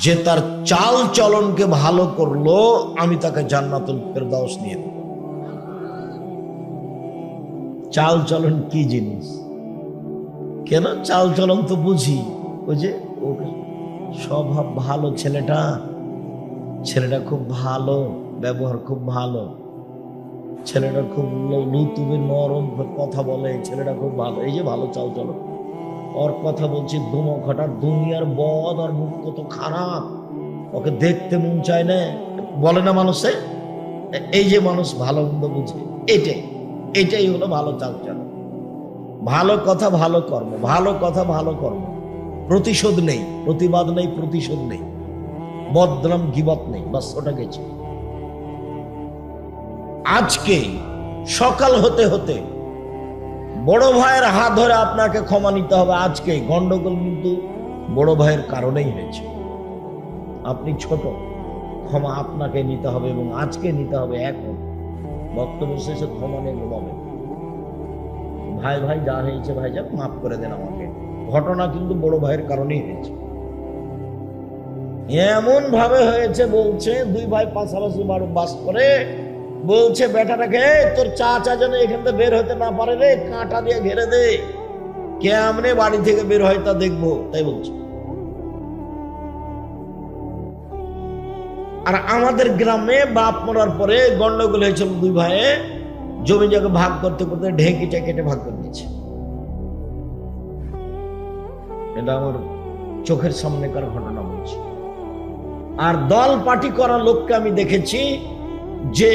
যে তার চাল চলনকে ভালো করলো, আমি তাকে জান্নাতুল ফেরদাউস নিয়ে দেব। চাল চলন কি জিনিস? কেন চাল চলন তো বুঝি, ওই যে স্বভাব ভালো, ছেলেটা খুব ভালো, ব্যবহার খুব ভালো, ছেলেটা খুব লুতুবে নরম কথা বলে, ছেলেটা খুব ভালো, এই যে ভালো চাল চলন। ওর কথা বলছি দুমখাটার দুনিয়ার বদ, আর মুখ কত খারাপ, ওকে দেখতে মন চায় না, বলে না মানুষে। এই যে মানুষ ভালো মন্দ বুঝে, এটাই হলো ভালো চাল চলন। ভালো কথা ভালো কর্ম, ভালো কথা ভালো কর্ম, প্রতিশোধ নেই, প্রতিবাদ নেই, প্রতিশোধ নেই, বদনাম গিবত নেই, বাস ওটা গেছে। আজকে সকাল হতে হতে বড় ভাইয়ের হাত ধরে আপনাকে ক্ষমা নিতে হবে। আজকে গন্ডগোল কিন্তু বড় ভাইয়ের কারণেই হয়েছে। আপনি ছোট, ক্ষমা আপনাকে নিতে হবে, এবং আজকে নিতে হবে। এখন বক্তব্য শেষে ক্ষমা নিয়ে ঘুমাবেন। ভাই ভাই যা হয়েছে ভাই যা, মাফ করে দেন আমাকে। ঘটনা কিন্তু বড় ভাইয়ের কারণেই হয়েছে। এমন ভাবে হয়েছে, বলছে দুই ভাই পাশাপাশি বাস করে, বলছে বেটাটাকে তোর চাচা যেন এখান থেকে বের হতে না পারে রে, কাঁটা দিয়ে ঘেরে দে, কেমনে বাড়ি থেকে বের হয় তা দেখবো, তাই বলছে। আর আমাদের গ্রামে বাপ মরার পরে গন্ডগোল হয়েছিল, দুই ভাইয়ে জমি জায়গা ভাগ করতে করতে ঢেঁকিটা কেটে ভাগ করে দিয়েছে। এটা আমার চোখের সামনেকার ঘটনা বলছি। আর দল পার্টি করা লোককে আমি দেখেছি, যে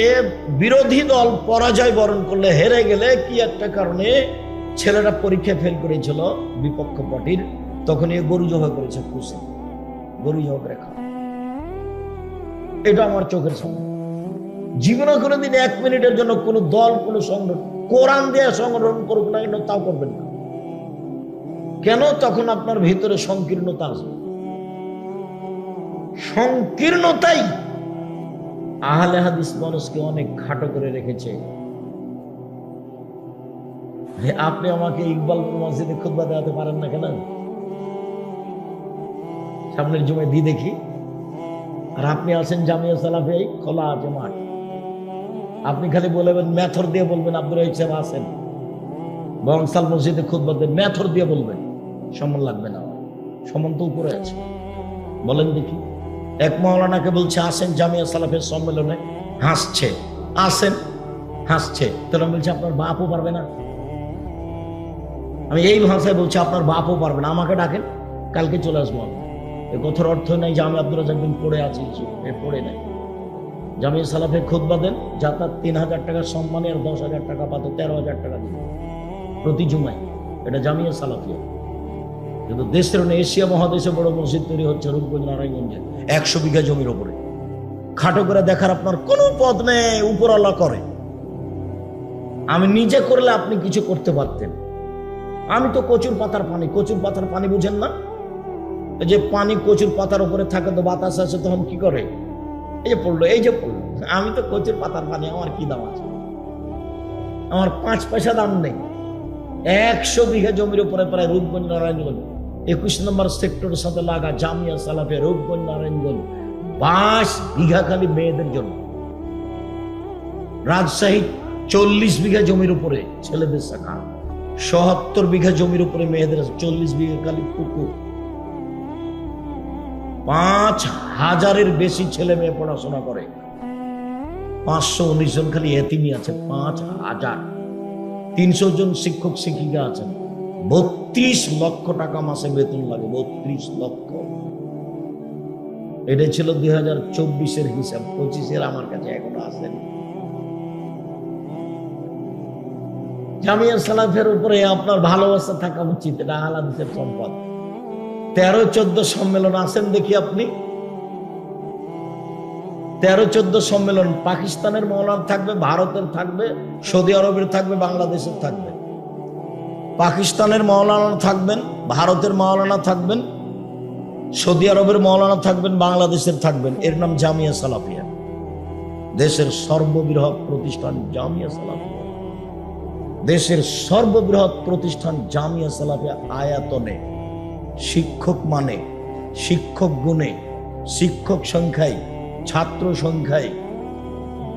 বিরোধী দল পরাজয় বরণ করলে, হেরে গেলে কি একটা কারণে ছেলেরা পরীক্ষা ফেল করেছিল বিপক্ষ পার্টির, তখন এ গরু জবা করেছে, খুশি গরু জবা করে খাওয়া। এটা আমার চোখের সামনে। জীবনে কোনোদিন 1 মিনিটের জন্য কোন দল, কোন সংগঠন, কোরআন দিয়ে সংগঠন করুক না কেন, তাও করবেন না। কেন? তখন আপনার ভিতরে সংকীর্ণতা আসবে। সংকীর্ণতাই আহলে হাদিস মানুষকে অনেক খাটো করে রেখেছে। আপনি আমাকে ইকবালপুর মসজিদে খুতবা দেওয়াতে পারেন না কেন? সামনের জুমায় দিয়ে দেখি। আর আপনি আছেন জামিয়া সালাফে, খোলা আছে মাঠ, আপনি খালি বলবেন, মেথর দিয়ে বলবেন আব্দুর রহিম সাহেব আছেন বংশাল মসজিদে খুতবা দেন, মেথর দিয়ে বলবেন, সম্মান লাগবে না। সম্মান তো উপরে আছে। বলেন দেখি, এক মাওলানাকে বলছে আসেন জামিয়া সালাফের সম্মেলনে, হাসছে, আসেন, হাসছে, তোরা বলছে আপনার বাপও পারবে না। আমি এই ভাষায় বলছি, আপনার বাপও পারবে না, আমাকে ডাকেন, কালকে চলে আসবো আমি। এ কথার অর্থ নাই যে আমি আব্দুর রাজ্জাক বিন পড়ে আছি, পড়ে নাই। জামিয়া সালাফে খুতবা দেন, যাতায়াত 3000 টাকা সম্মানে, আর 10,000 টাকা পাতে 13,000 টাকা দিন প্রতি জুমায়। এটা জামিয়া সালাফিয়া। কিন্তু দেশের এশিয়া মহাদেশে বড় মসজিদ তৈরি হচ্ছে রূপগঞ্জ নারায়ণগঞ্জে 100 বিঘা জমির উপরে। খাটো করে দেখার আপনার কোনো পথ নেই, উপরওয়ালা করে। আমি নিজে করলে আপনি কিছু করতে পারতেন। আমি তো কচুর পাতার পানি, কচুর পাতার পানি বুঝেন না? এই যে পানি কচুর পাতার উপরে থাকে, তো বাতাস আছে, তখন কি করে? এই যে পড়লো, এই যে পড়লো। আমি তো কচুর পাতার পানি, আমার কি দাম আছে? আমার 5 পয়সা দাম নেই। 100 বিঘা জমির উপরে প্রায় রূপগঞ্জ নারায়ণগঞ্জ 21 নম্বর সেক্টরের সাথে লাগা জামিয়া সালাফে রূপগঞ্জ নারায়ণগঞ্জ 5 বিঘা খালি মেয়েদের জন্য। রাজশাহী 40 বিঘা জমির উপরে ছেলেদের শাখা, 77 বিঘা জমির উপরে মেয়েদের, 40 বিঘা খালি পুকুর। 5,000-এর বেশি ছেলে মেয়ে পড়াশোনা করে। 519 জন খালি এতিমি আছে, 5,000। 300 জন শিক্ষক শিক্ষিকা আছেন। 32 লক্ষ টাকা মাসে বেতন লাগে, 32 লক্ষ। এটা ছিল 2024-এর হিসাব, 25-এর আমার কাছে এখনো আসেনি। জামিয়া সালাফের উপরে আপনার ভালোবাসা থাকা উচিত, এটা আহলে হাদিসের সম্পদ। 13-14 সম্মেলন আসেন দেখি আপনি। 13-14 সম্মেলন, পাকিস্তানের মাওলানা থাকবে, ভারতের থাকবে, সৌদি আরবের থাকবে, বাংলাদেশের থাকবে। পাকিস্তানের মাওলানা থাকবেন, ভারতের মাওলানা থাকবেন, সৌদি আরবের মাওলানা থাকবেন, বাংলাদেশের থাকবেন। এর নাম জামিয়া সালাফিয়া। দেশের সর্ববৃহৎ প্রতিষ্ঠান জামিয়া সালাফিয়া। দেশের সর্ববৃহৎ প্রতিষ্ঠান জামিয়া সালাফিয়া। আয়াতনে, শিক্ষক মানে, শিক্ষক গুণে, শিক্ষক সংখ্যায়, ছাত্র সংখ্যায়,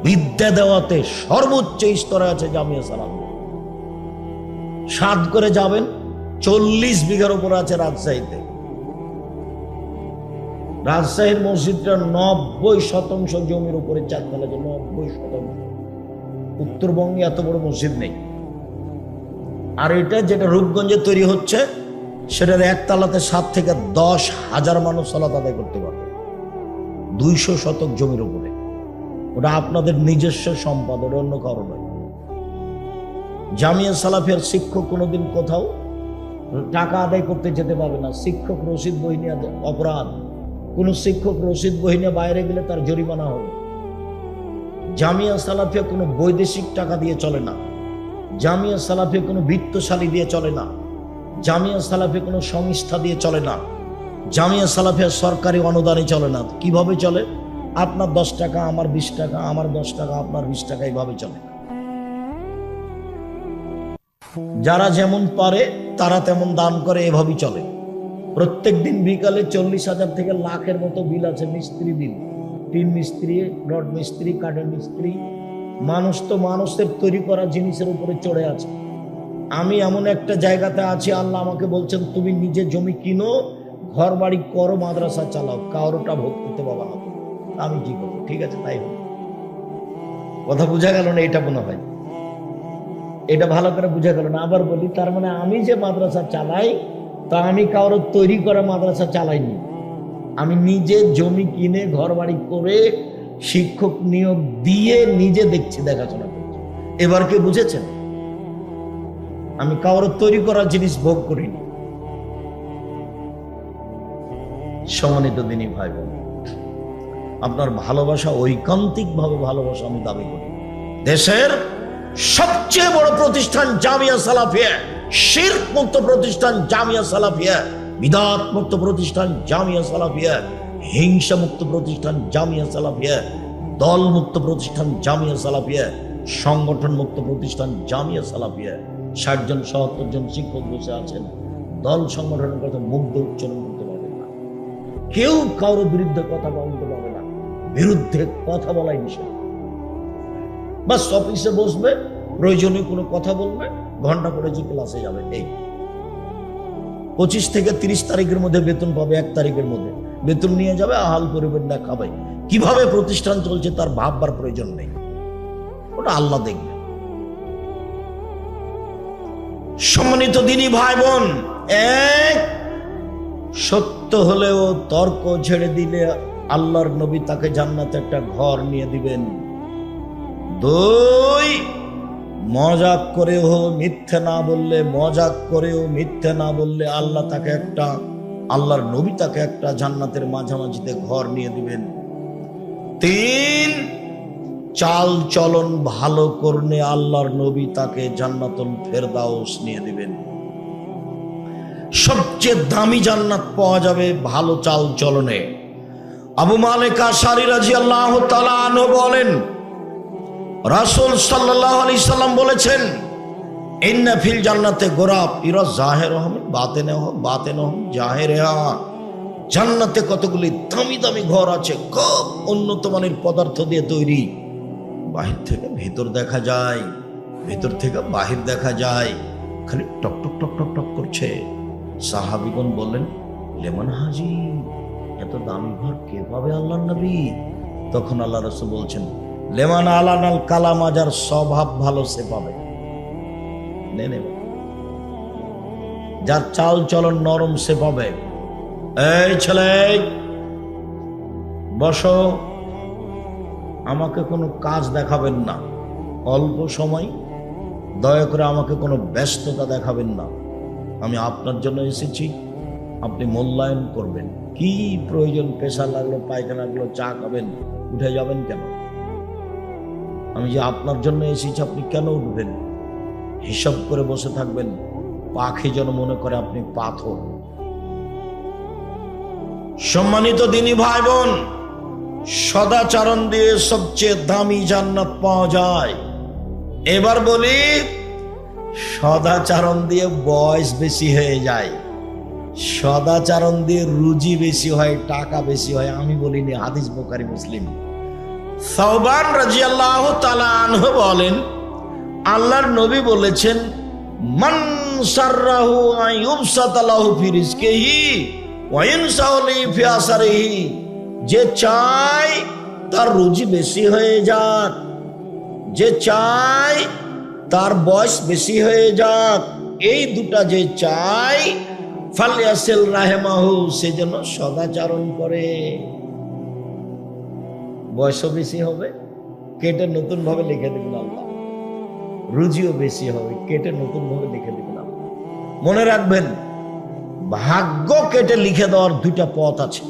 বিদ্যা দেওয়াতে সর্বোচ্চ স্তরে আছে জামিয়া সালাফিয়া। 7 করে যাবেন, 40 বিঘার উপর আছে রাজশাহীতে। রাজশাহীর মসজিদটা 90% জমির উপরে চারতলা, 90%। উত্তরবঙ্গে এত বড় মসজিদ নেই। আর এটা যেটা রূপগঞ্জে তৈরি হচ্ছে, সেটার একতলাতে 7 থেকে 10,000 মানুষ সালাত আদায় করতে পারবে, 200 শতক জমির উপরে। ওটা আপনাদের নিজস্ব সম্পদ, ওটা অন্য কারো নয়। জামিয়া সালাফিয়ার শিক্ষক কোনোদিন কোথাও টাকা আদায় করতে যেতে পারবে না। শিক্ষক রসিদ বই নিয়ে অপরাধ। কোন শিক্ষক রসিদ বই নিয়ে বাইরে গেলে তার জরিমানা হবে। জামিয়া সালাফিয়া কোনো বৈদেশিক টাকা দিয়ে চলে না। জামিয়া সালাফিয়া কোনো বিত্তশালী দিয়ে চলে না। জামিয়া সালাফিয়া কোনো সংস্থা দিয়ে চলে না। জামিয়া সালাফিয়া সরকারি অনুদানে চলে না। কিভাবে চলে? আপনার 10 টাকা, আমার 20 টাকা, আমার 10 টাকা, আপনার 20 টাকা, এইভাবে চলে। যারা যেমন পারে তারা তেমন দান করে, এভাবেই চলে। প্রত্যেক দিন বিকালে 40,000 থেকে লাখের মতো বিল আছে মিস্ত্রি বিল। টিন মিস্ত্রি, রড মিস্ত্রি, কাঠের মিস্ত্রি। মানুষ তো মানুষের তৈরি করা জিনিসের উপরে চড়ে আছে। আমি এমন একটা জায়গাতে আছি, আল্লাহ আমাকে বলছেন তুমি নিজে জমি কিনো, ঘর বাড়ি করো, মাদ্রাসা চালাও, কারোটা ভোগ করতে পাবা না। আমি কি করবো? ঠিক আছে, তাই হোক। কথা বোঝা গেল না? এটা মনে হয় এটা ভালো করে বোঝা গেল না। আবার বলি, তার মানে আমি যে মাদ্রাসা চালাই, তা আমি কারোর তৈরি করা মাদ্রাসা চালাইনি। আমি নিজে জমি কিনে ঘর বাড়ি করে শিক্ষক নিয়োগ দিয়ে নিজে দেখছি, দেখাশোনা করছি। এবার কে বুঝেছেন? আমি কারোর তৈরি করা জিনিস ভোগ করিনি। সম্মানিত দিনী ভাই বোন, আপনার ভালোবাসা ঐকান্তিক ভাবে ভালোবাসা আমি দাবি করি। দেশের সবচেয়ে বড় প্রতিষ্ঠান জামিয়া সালাফিয়া, শিরক মুক্ত প্রতিষ্ঠান জামিয়া সালাফিয়া, বিদআত মুক্ত প্রতিষ্ঠান জামিয়া সালাফিয়া, হিংসা মুক্ত প্রতিষ্ঠান জামিয়া সালাফিয়া, দল মুক্ত প্রতিষ্ঠান জামিয়া সালাফিয়া, সংগঠন মুক্ত প্রতিষ্ঠান জামিয়া সালাফিয়া। 60 জন 70 জন শিক্ষক বসে আছেন, দল সংগঠনের কথা মুগ্ধ উচ্চারণ করতে পারবে না। কেউ কারোর বিরুদ্ধে কথা বলতে পারবে না। বিরুদ্ধে কথা বলাই নিষেধ। বাস অফিসে বসবে, প্রয়োজনীয় কোনো কথা বলবে, ঘন্টা করে যে ক্লাসে যাবে। এই 25 থেকে 30 তারিখের মধ্যে বেতন পাবে, 1 তারিখের মধ্যে বেতন নিয়ে যাবে, আহাল পরিবেন না খাবে। কিভাবে প্রতিষ্ঠান চলছে তার ভাববার প্রয়োজন নেই, ওটা আল্লাহ দেখবে। সম্মানিত দিনী ভাই বোন, এক, সত্য হলেও তর্ক ছেড়ে দিলে আল্লাহর নবী তাকে জান্নাতে একটা ঘর নিয়ে দিবেন। 2, মজাক করেও মিথ্যে না বললে, মজাক করেও মিথ্যে না বললে আল্লাহর নবী তাকে একটা জান্নাতের মাঝামাঝিতে ঘর নিয়ে দিবেন। 3, চাল চলন ভালো করলে আল্লাহর নবী তাকে জান্নাতুল ফেরদাউস নিয়ে দিবেন। সবচেয়ে দামি জান্নাত পাওয়া যাবে ভালো চাল চলনে। আবু মালিক আশআরী রাদিয়াল্লাহু তাআলা আনহু বলেন, রাসূল সাল্লাল্লাহু আলাইহি সাল্লাম বলেছেন, ইন্না ফিল জান্নাতে গোরাব ইরা জাহিরুহুম বাতিনুহুম জাহিরুহা। জান্নাতে কতগুলি দামি দামি ঘর আছে, খুব উন্নত মানের পদার্থ দিয়ে তৈরি। বাহির থেকে ভেতর দেখা যায়, ভেতর থেকে বাহির দেখা যায়, খালি টক টক টক টক টক করছে। সাহাবীগণ বললেন, লেমন হাজি, এত দামি ঘর কে পাবে আল্লাহর নবী? তখন আল্লাহ রাসূল বলছেন, লেমান আলানাল কালাম, যার স্বভাব ভালো সে পাবে। যার চাল চলন নরম সে পাবে। এই ছেলে, বসো, আমাকে কোনো কাজ দেখাবেন না, অল্প সময়, দয়া করে আমাকে কোনো ব্যস্ততা দেখাবেন না। আমি আপনার জন্য এসেছি, আপনি মূল্যায়ন করবেন। কি প্রয়োজন? পেশা লাগলো, পায়খানা লাগলো, চা খাবেন, উঠে যাবেন কেন? আমি যে আপনার জন্য এসেছি, আপনি কেন উঠবেন? হিসাব করে বসে থাকবেন, পাখি যেন মনে করে আপনি পাথর। সম্মানিত দিনী ভাই বোন, সদাচরণ দিয়ে সবচেয়ে দামি জান্নাত পাওয়া যায়। এবার বলি, সদাচরণ দিয়ে বয়স বেশি হয়ে যায়। সদাচরণ দিয়ে রুজি বেশি হয়, টাকা বেশি হয় আমি বলিনি, হাদিস বুখারী মুসলিম। সাওবান রাদিয়াল্লাহু তাআলা আনহু বলেন, আল্লাহর নবী বলেছেন, মান সাররাহু আইয়ুবসাতা লাহু ফি রিজকিহি ওয়া ইনসাহু ফি আসরিহি, যে চায় তার রুজি বেশি হয়ে যাক, যে চায় তার বয়স বেশি হয়ে যাক, এই দুটা যে চায়, ফালিয়াসিল রাহিমাহু, সে যেন সদাচরণ করে। বয়সও বেশি হবে, কেটে নতুন ভাবে লিখে দেবেন আল্লাহ। রুজিও বেশি হবে, কেটে নতুন ভাবে লিখে দেবেন আল্লাহ। মনে রাখবেন, ভাগ্য কেটে লিখে দেওয়ার দুইটা পথ আছে।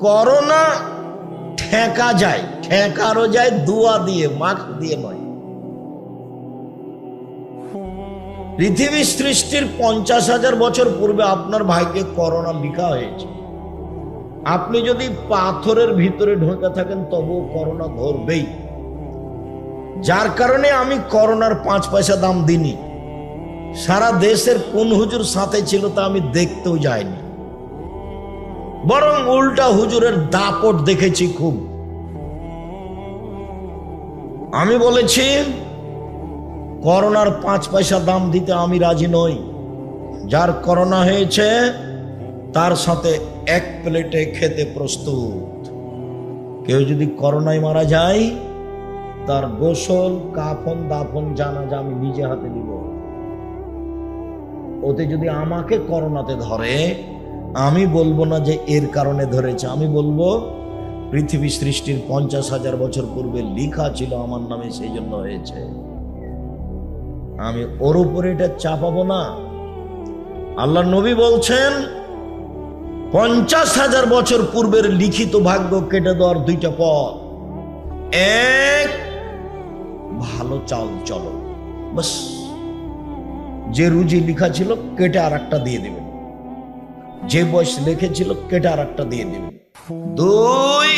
করোনা ঠেকা যায়, ঠেকারও যায় দুয়া দিয়ে, মাস্ক দিয়ে নয়। পৃথিবী সৃষ্টির 50,000 বছর পূর্বে আপনার ভাইকে করোনা লিখা হয়েছে। আপনি যদি পাথরের ভিতরে ঢুকে থাকেন তবুও করোনা ধরবেই। যার কারণে আমি করোনার 5 পয়সা দাম দিইনি। সারা দেশের কোন হুজুর সাথে ছিল তা আমি দেখতেও যাইনি, বরং উল্টা হুজুরের দাপট দেখেছি খুব। আমি বলেছি করোনার 5 পয়সা দাম দিতে আমি রাজি নই। যার করোনা হয়েছে তার সাথে এক প্লেটে খেতে প্রস্তুত। কেউ যদি করোনায় মারা যায়, তার গোসল, কাফন, দাফন, জানাজা আমি নিজে হাতে দিব। ওতে যদি আমাকে করোনাতে ধরে, আমি বলবো না যে এর কারণে ধরেছে, আমি বলবো পৃথিবী সৃষ্টির 50,000 বছর পূর্বে লিখা ছিল আমার নামে, সেই জন্য হয়েছে। আমি ওর উপরে এটা চাপাবো না। আল্লাহ নবী বলছেন, 50,000 বছর পূর্বের লিখিত ভাগ্য কেটে দেওয়ার দুইটা পথ। এক, ভালো চাল চলো, বাস। যে রুজি লিখা ছিল কেটে আর একটা দিয়ে দেবেন, যে বয়স লিখেছিল কেটে আর একটা দিয়ে দেবেন। দুই,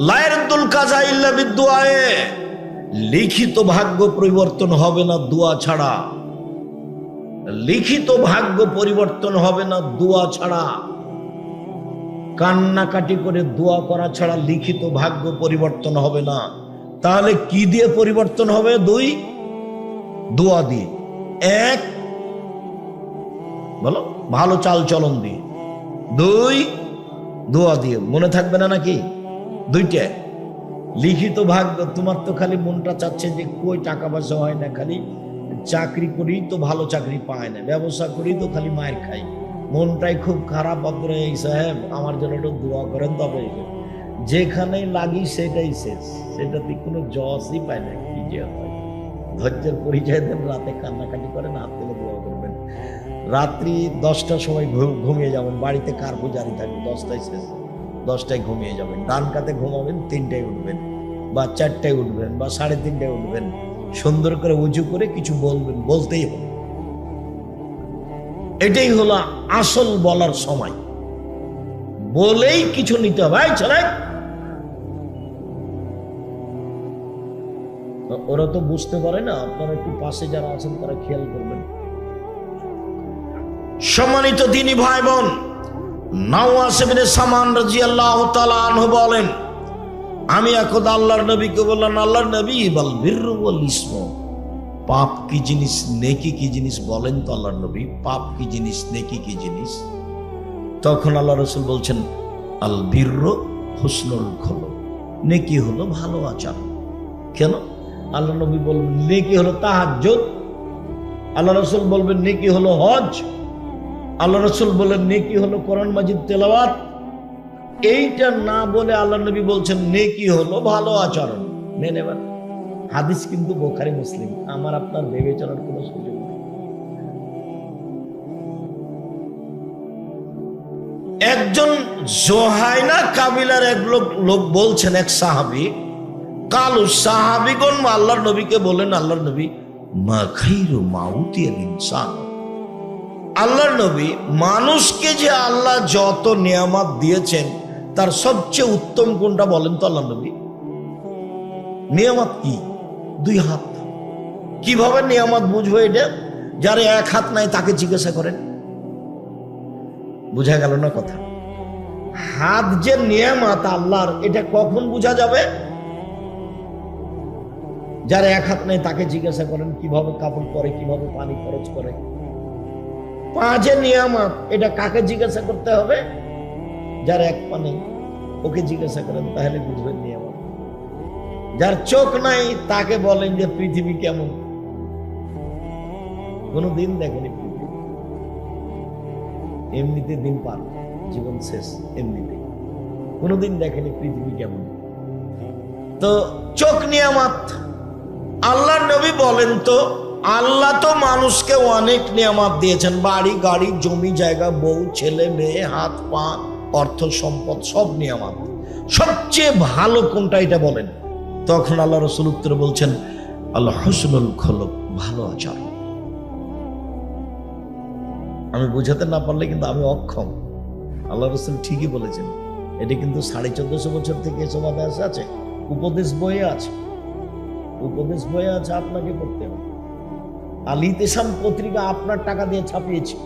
লায়রদুল কাজা ইল্লা বিদুআয়ে, লিখিত ভাগ্য পরিবর্তন হবে না দোয়া ছাড়া। লিখিত ভাগ্য পরিবর্তন হবে না দোয়া ছাড়া। কান্নাকাটি করে দোয়া করা ছাড়া লিখিত ভাগ্য পরিবর্তন হবে না। তাহলে কি দিয়ে পরিবর্তন হবে? দুই, দোয়া দিয়ে। এক, বলো, ভালো চাল চলন দিয়ে। দুই, দোয়া দিয়ে। মনে থাকবে না নাকি? দুইটা। লিখিত ভাগ্য, তোমার তো খালি মনটা চাচ্ছে যে কই টাকা পয়সা হয় না, খালি চাকরি করি তো ভালো চাকরি পায় না, ব্যবসা করি তো খালি মায়ের খাই, মনটাই খুব খারাপ। আপনারা এই সাহেব আমার জন্য একটু দোয়া করেন, তবে যেখানে লাগি সেটাই শেষ, সেটাতে কোনো জসই পায় না। কি যে হয়, ধৈর্যের পরিচয় দেন, রাতে কান্নাকাটি করেন, হাত তুলে দোয়া করবেন। রাত্রি 10টার সময় ঘুমিয়ে যাবেন, বাড়িতে কার্পু জারি থাকবে, 10টায় শেষ, 10টায় ঘুমিয়ে যাবেন। ডান কাতে ঘুমাবেন, 3টায় উঠবেন বা 4টায় উঠবেন বা 3:30টায় উঠবেন। সুন্দর করে উজু করে কিছু বলবেন, বলতেই হবে। এটাই হলো আসল বলার সময়, বলেই কিছু নিতে হবে। চলে, ওরা তো বুঝতে পারে না, আপনারা একটু পাশে যারা আছেন তারা খেয়াল করবেন। সম্মানিত দ্বীনি ভাই বোন, নাওয়াস ইবনে সামান রাদিয়াল্লাহু তাআলা আনহু বলেন, আমি একদা আল্লাহর নবীকে বললাম, আল্লাহর নবী, বাল বিররু ওয়াল ইসমু, পাপ কি জিনিস, নেকি কি জিনিস বলেন তো আল্লাহর নবী, পাপ কি জিনিস, নেকি কি জিনিস? তখন আল্লাহ রাসূল বলছেন, আল বিররু হুসনুল খুলুক, নেকি হলো ভালো আচরণ। কেন? আল্লাহ নবী বলবেন নেকি হলো তাহাজ্জুদ, আল্লাহ রাসূল বলবেন নেকি হলো হজ, আল্লাহ রাসূল বলেন নেকি হলো কোরআন মাজিদ তেলাওয়াত। এইটা না বলে আল্লাহ নবী বলছেন নেকি হলো ভালো আচরণ। নেন এবার, হাদিস কিন্তু বুখারী মুসলিম, আমার আপনার ভেবে চলার কোনো সুযোগ নেই। একজন জোহাইনা কাবিলার এক লোক বলছেন, এক সাহাবী, কালু সাহাবীগণ আল্লাহর নবীকে বলেন, আল্লাহর নবী, মা খাইরু মাউতিয়াল ইনসান, আল্লাহর নবী, মানুষকে যে আল্লাহ যত নিয়ামত দিয়েছেন তার সবচেয়ে উত্তম কোনটা বলেন তো আল্লাহর নবী? নিয়ামত কি? 2 হাত। কিভাবে নিয়ামত বুঝবো এটা? যার এক হাত নাই তাকে জিজ্ঞাসা করেন। বুঝা গেল না কথা? হাত যে নিয়ামত আল্লাহর, এটা কখন বোঝা যাবে? যার এক হাত নাই তাকে জিজ্ঞাসা করেন কিভাবে কাপড় পরে, কিভাবে পানি খরচ করে। পা যে নিয়ামত, এটা কাকে জিজ্ঞাসা করতে হবে? যার এক পা নেই ওকে জিজ্ঞাসা করেন, তাহলে বুঝবেন নিয়ামত। যার চোখ নাই তাকে বলেন যে পৃথিবী কেমন, কোনদিন দেখেনি পৃথিবী, এমনিতে দিন পার, জীবন শেষ এমনিতে, কোনদিন দেখেনি পৃথিবী কেমন। তো চোখ নিয়ামত। আল্লাহ নবী বলেন, তো আল্লাহ তো মানুষকে অনেক নিয়ামত দিয়েছেন, বাড়ি গাড়ি জমি জায়গা বউ ছেলে মেয়ে হাত পা অর্থ সম্পদ সব নিয়ামত, সবচেয়ে ভালো কোনটা এটা বলেন। তখন আল্লাহ রাসূল উত্তরে বলছেন আল্লাহ হুসনুল খুলুক, ভালো আচরণ। আমি বুঝাতে না পারলে কিন্তু আমি অক্ষম। আল্লাহ রাসূল ঠিকই বলেছেন। এটি কিন্তু 1450 বছর থেকে এসব আদেশ আছে, উপদেশ বইয়ে আছে, উপদেশ বইয়ে আছে, আপনাকে পড়তে হবে। আল ইতিসাম পত্রিকা আপনার টাকা দিয়ে ছাপিয়েছি,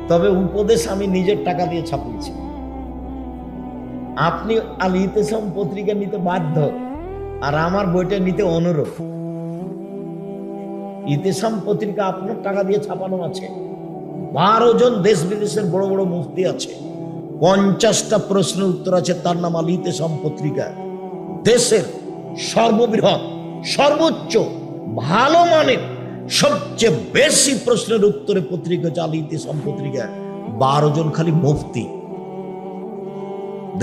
তবে উপদেশ আমি নিজের টাকা দিয়ে ছাপিয়েছি। আপনি আল ইতিসাম পত্রিকা নিতে বাধ্য, আর আমার বইটা নিতে অনুরোধ। ইতিসাম পত্রিকা আপনার টাকা দিয়ে ছাপানো আছে, 12 জন দেশ বিদেশের বড় বড় মুফতি আছে, 50টা প্রশ্নের উত্তর আছে, তার নাম আল ইতিসাম পত্রিকা। দেশের সর্ববৃহৎ সর্বোচ্চ ভালো মানের সবচেয়ে বেশি প্রশ্নের উত্তরে পত্রিকা হচ্ছে আল ইতিসাম পত্রিকা। 12 জন খালি মুফতি,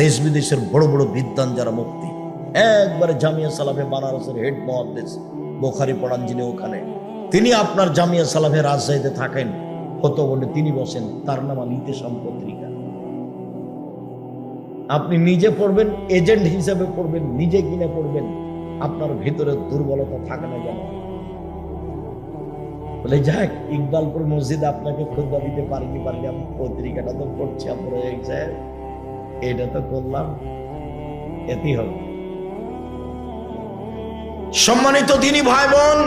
দেশ বিদেশের বড় বড় বিদ্বান যারা মুফতি, একবারে জামিয়া সালাফে বানারসের হেড মুহাদ্দিস, বুখারী পড়ান যিনি, ওখানে তিনি আপনার জামিয়া সালাফে রাজশাহীতে থাকেন, ফতোয়া তিনি বসেন, তার নাম আল ইতিসাম পত্রিকা। আপনি নিজে পড়বেন, এজেন্ট হিসেবে পড়বেন, নিজে কিনে পড়বেন, আপনার ভিতরে দুর্বলতা থাকে না যেন। বলে যাক, ইকবালপুর মসজিদে আপনাকে খুতবা দিতে পারিনি, আমি পত্রিকাটা তো পড়ছি, আপনার এটা তো করলাম, এতেই হবে। সম্মানিত দিনী ভাই বোন,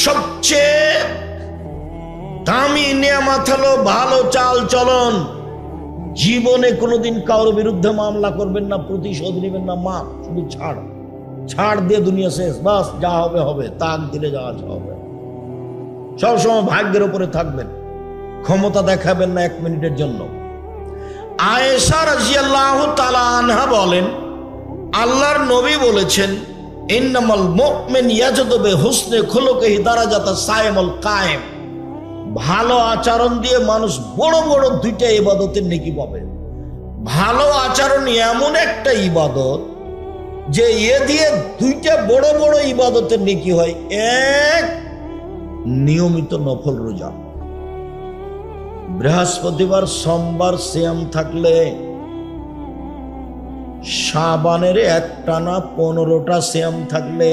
সবচেয়ে দামি নিয়ামত হলো ভালো চাল চলন। জীবনে কোনোদিন কারোর বিরুদ্ধে মামলা করবেন না, প্রতিশোধ নেবেন না, মা শুধু ছাড় দিয়ে দুনিয়া শেষ, বাস যা হবে হবে, তাক দিলে যা হবে। সবসময় ভাগ্যের উপরে থাকবেন, ক্ষমতা দেখাবেন না 1 মিনিটের জন্য। আয়েশা রাদিয়াল্লাহু তাআলা আনহা বলেন, আল্লাহর নবী বলেছেন, ইন্নামাল মুমিন ইয়াজদু বিহুসনি খুলুকিহি দারাজাতা সাইমুল কায়েম। ভালো আচরণ দিয়ে মানুষ বড় বড় 2টা ইবাদতের নেকি পাবে। ভালো আচরণ এমন একটা ইবাদত যে এ দিয়ে 2টা বড় বড় ইবাদতের নেকি হয়। এক, নিয়মিত নফল রোজা, বৃহস্পতিবার সোমবার সিয়াম থাকলে, শাবানের একটানা 15টা সিয়াম থাকলে,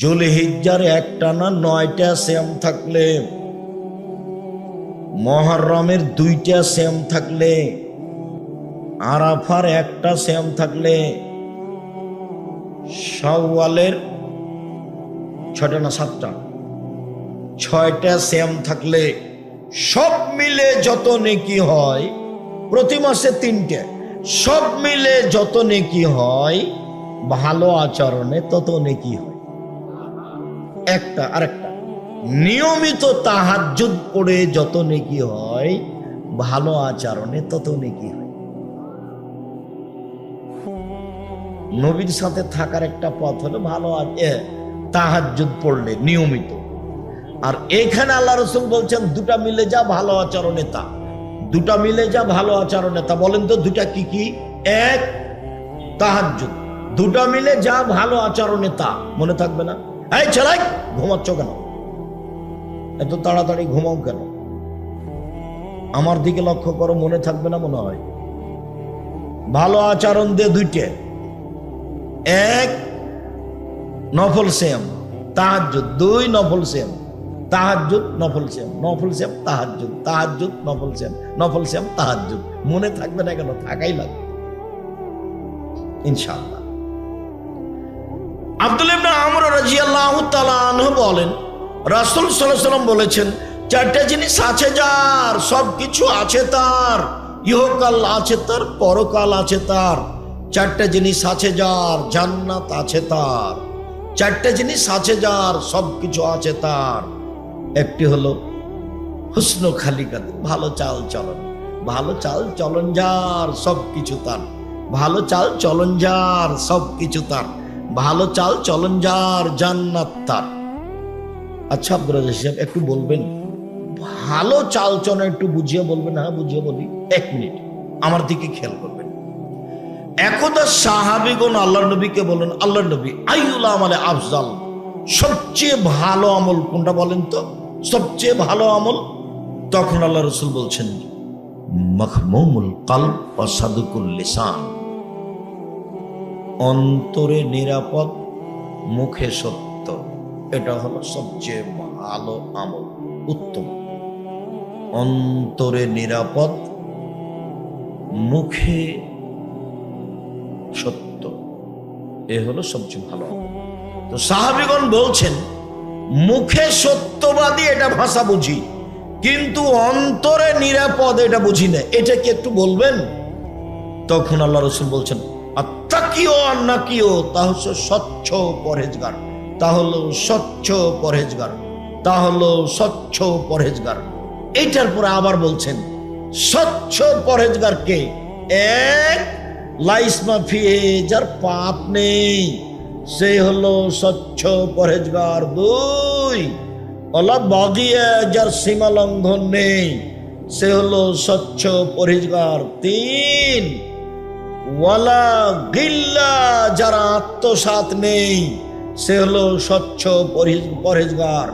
জুলহিজ্জার একটানা 9টা সিয়াম থাকলে, মুহররমের 2টা সিয়াম থাকলে, আরাফার 1টা সিয়াম থাকলে, শাওয়ালের 6টা না 7টা 6টা সিয়াম থাকলে, সব মিলে যত নেকি হয়, প্রতি মাসে 3টে, সব মিলে যত নেকি হয়, ভালো আচরণে তত নেকি হয়। একটা আরেকটা, নিয়মিত তাহাজ্জুদ পড়ে যত নেকি হয়, ভালো আচরণে তত নেকি হয়। নবীর সাথে থাকার একটা পথ হলো ভালো তাহাজ্জুদ পড়লে নিয়মিত। আর এখানে আল্লাহ রাসূল বলছেন 2টা মিলে যা ভালো আচরণে তা, 2টা মিলে যা ভালো আচরণে তা। বলেন তো 2টা কি কি? এক, তাহাজ্জুদ। 2টা মিলে যা ভালো আচরণে তা। মনে থাকবে না? এই ছেলাই, ঘুমাচ্ছ কেন? এত তাড়াতাড়ি ঘুমাও কেন? আমার দিকে লক্ষ্য করো, মনে থাকবে না মনে হয়? ভালো আচরণ দিয়ে 2টে, এক নফল সিয়াম তাহাজ্জুদ, 2 নফল সিয়াম তাহাজ্জুদ নফল সিয়াম, নফল সিয়াম তাহাজ্জুদ, তাহাজ্জুদ নফল সিয়াম, নফল সিয়াম তাহাজ্জুদ। মনে থাকবে না কেন? থাকাই লাগবে ইনশাআল্লাহ। আব্দুল্লাহ ইবনে আমর রাদিয়াল্লাহু তাআলা আনহু বলেন, রাসূল সাল্লাল্লাহু আলাইহি ওয়াসাল্লাম বলেছেন, চারটা জিনিস আছে যার, সবকিছু আছে তার, ইহকাল আছে তার, পরকাল আছে তার। চারটা জিনিস আছে যার, জান্নাত আছে তার। চারটা জিনিস আছে যার, সবকিছু আছে তার। একটি হলো হুসনু খালিকাত, ভালো চাল চলন। ভালো চাল চলন যার, সবকিছু তার। ভালো চাল চলন যার, সবকিছু তার। ভালো চাল চলন যার, জান্নাত তার। আচ্ছা আব্দুর রাজ্জাক সাহেব একটু বলবেন, ভালো চাল চলন একটু বুঝিয়ে বলবেন? হ্যাঁ বুঝিয়ে বলি, 1 মিনিট আমার দিকে খেয়াল করবেন। একদা সাহাবীগণ আল্লাহর নবীকে বলেন, আল্লাহর নবী, আইয়ুল আমালে আফজাল, সবচেয়ে ভালো আমল কোনটা বলেন তো, সবচেয়ে ভালো আমল? তখন আল্লাহ রাসূল বলছেন, মাখমুমুল কলব ওয়া সাদকুল লিসান, অন্তরে নিরাপদ, মুখে সত্য। এটা হলো সবচেয়ে ভালো আমল, উত্তম। অন্তরে নিরাপদ, মুখে সত্য, এ হলো সবচেয়ে ভালো আমল। তো সাহাবীগণ বলছেন, মুখে সত্যবাদী এটা ভাষা বুঝি, কিন্তু অন্তরে নিরাপদ এটা বুঝি না, এটা কি একটু বলবেন? তখন আল্লাহ রাসূল বলছেন, আত্তাকিও আন্নাকিও, তা হচ্ছে স্বচ্ছ পরহেজগার, তা হলো স্বচ্ছ পরহেজগার, তা হলো স্বচ্ছ পরহেজগার। এইটার পরে আবার বলছেন, স্বচ্ছ পরহেজগারকে এক, লাইসমা ফিহে, যার পাপ নেই সে হলো স্বচ্ছ পরহেজগার। 2, ওলা বাগিয়া, যার সীমা লঙ্ঘন নেই সে হলো স্বচ্ছ পরহেজগার। 3, ওয়ালা গিল্লা, যার আত্মসাৎ নেই সে হলো স্বচ্ছ পরহেজগার।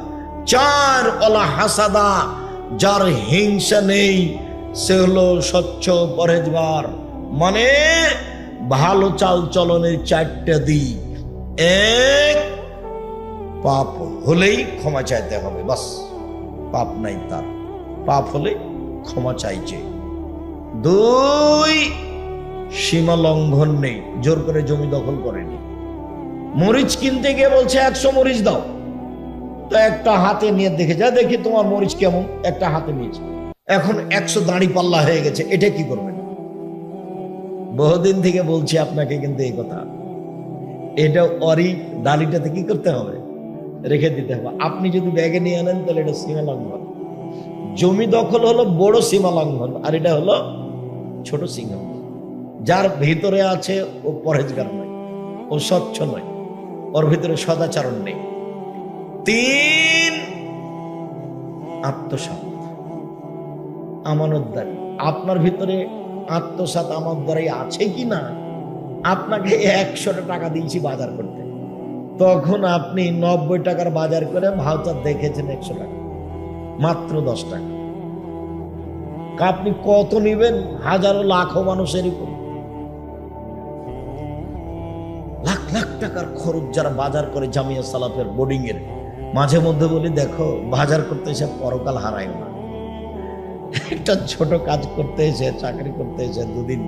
4, ওলা হাসাদা, যার হিংসা নেই সে হলো স্বচ্ছ পরহেজগার। মানে ভালো চাল চলনের 4টা দিক। 1, পাপ হলেই ক্ষমা চাইতে হবে, বাস, পাপ নাই তার, পাপ হলে ক্ষমা চাইছে। 2, সীমা লঙ্ঘন নেই, জোর করে জমি দখল করেনি। মরিচ কিনতে গিয়ে বলছে 100 মরিচ দাও, তো একটা হাতে নিয়ে দেখে যা, দেখি তোমার মরিচ কেমন, একটা হাতে নিয়েছে, এখন 100 দাঁড়ি পাল্লা হয়ে গেছে, এটা কি করবেন? বহুদিন থেকে বলছি আপনাকে, কিন্তু এই কথা, এটা অরি দাড়িটাতে কি করতে হবে? রেখে দিতে হবে। আপনি যদি ব্যাগে নিয়ে আনেন তাহলে এটা সীমা লঙ্ঘন। জমি দখল হলো বড় সীমা লঙ্ঘন, আর এটা হলো ছোট সীমা। যার ভিতরে আছে ও পরহেজগার নয়, ও স্বচ্ছ নয়, ওর ভিতরে সদাচরণ নেই। 3, আত্মসাৎ, আমানতদারি। আপনার ভিতরে আত্মসাৎ আমানতদারি আছে কি না? আপনাকে 100 টাকা দিয়েছি বাজার করতে, তখন আপনি 90 টাকার বাজার করে ভাউচার দেখেছেন 100 টাকা, মাত্র 10 টাকা। আপনি কত নিবেন? হাজারো লাখো মানুষের উপর লাখ লাখ টাকার খরচ যারা বাজার করে জামিয়া সালাফের বোর্ডিং এর। মাঝে মধ্যে বলি, দেখো বাজার করতে এসে পরকাল হারায় না। একটা ছোট কাজ করতে এসে, চাকরি করতে এসে 2 দিন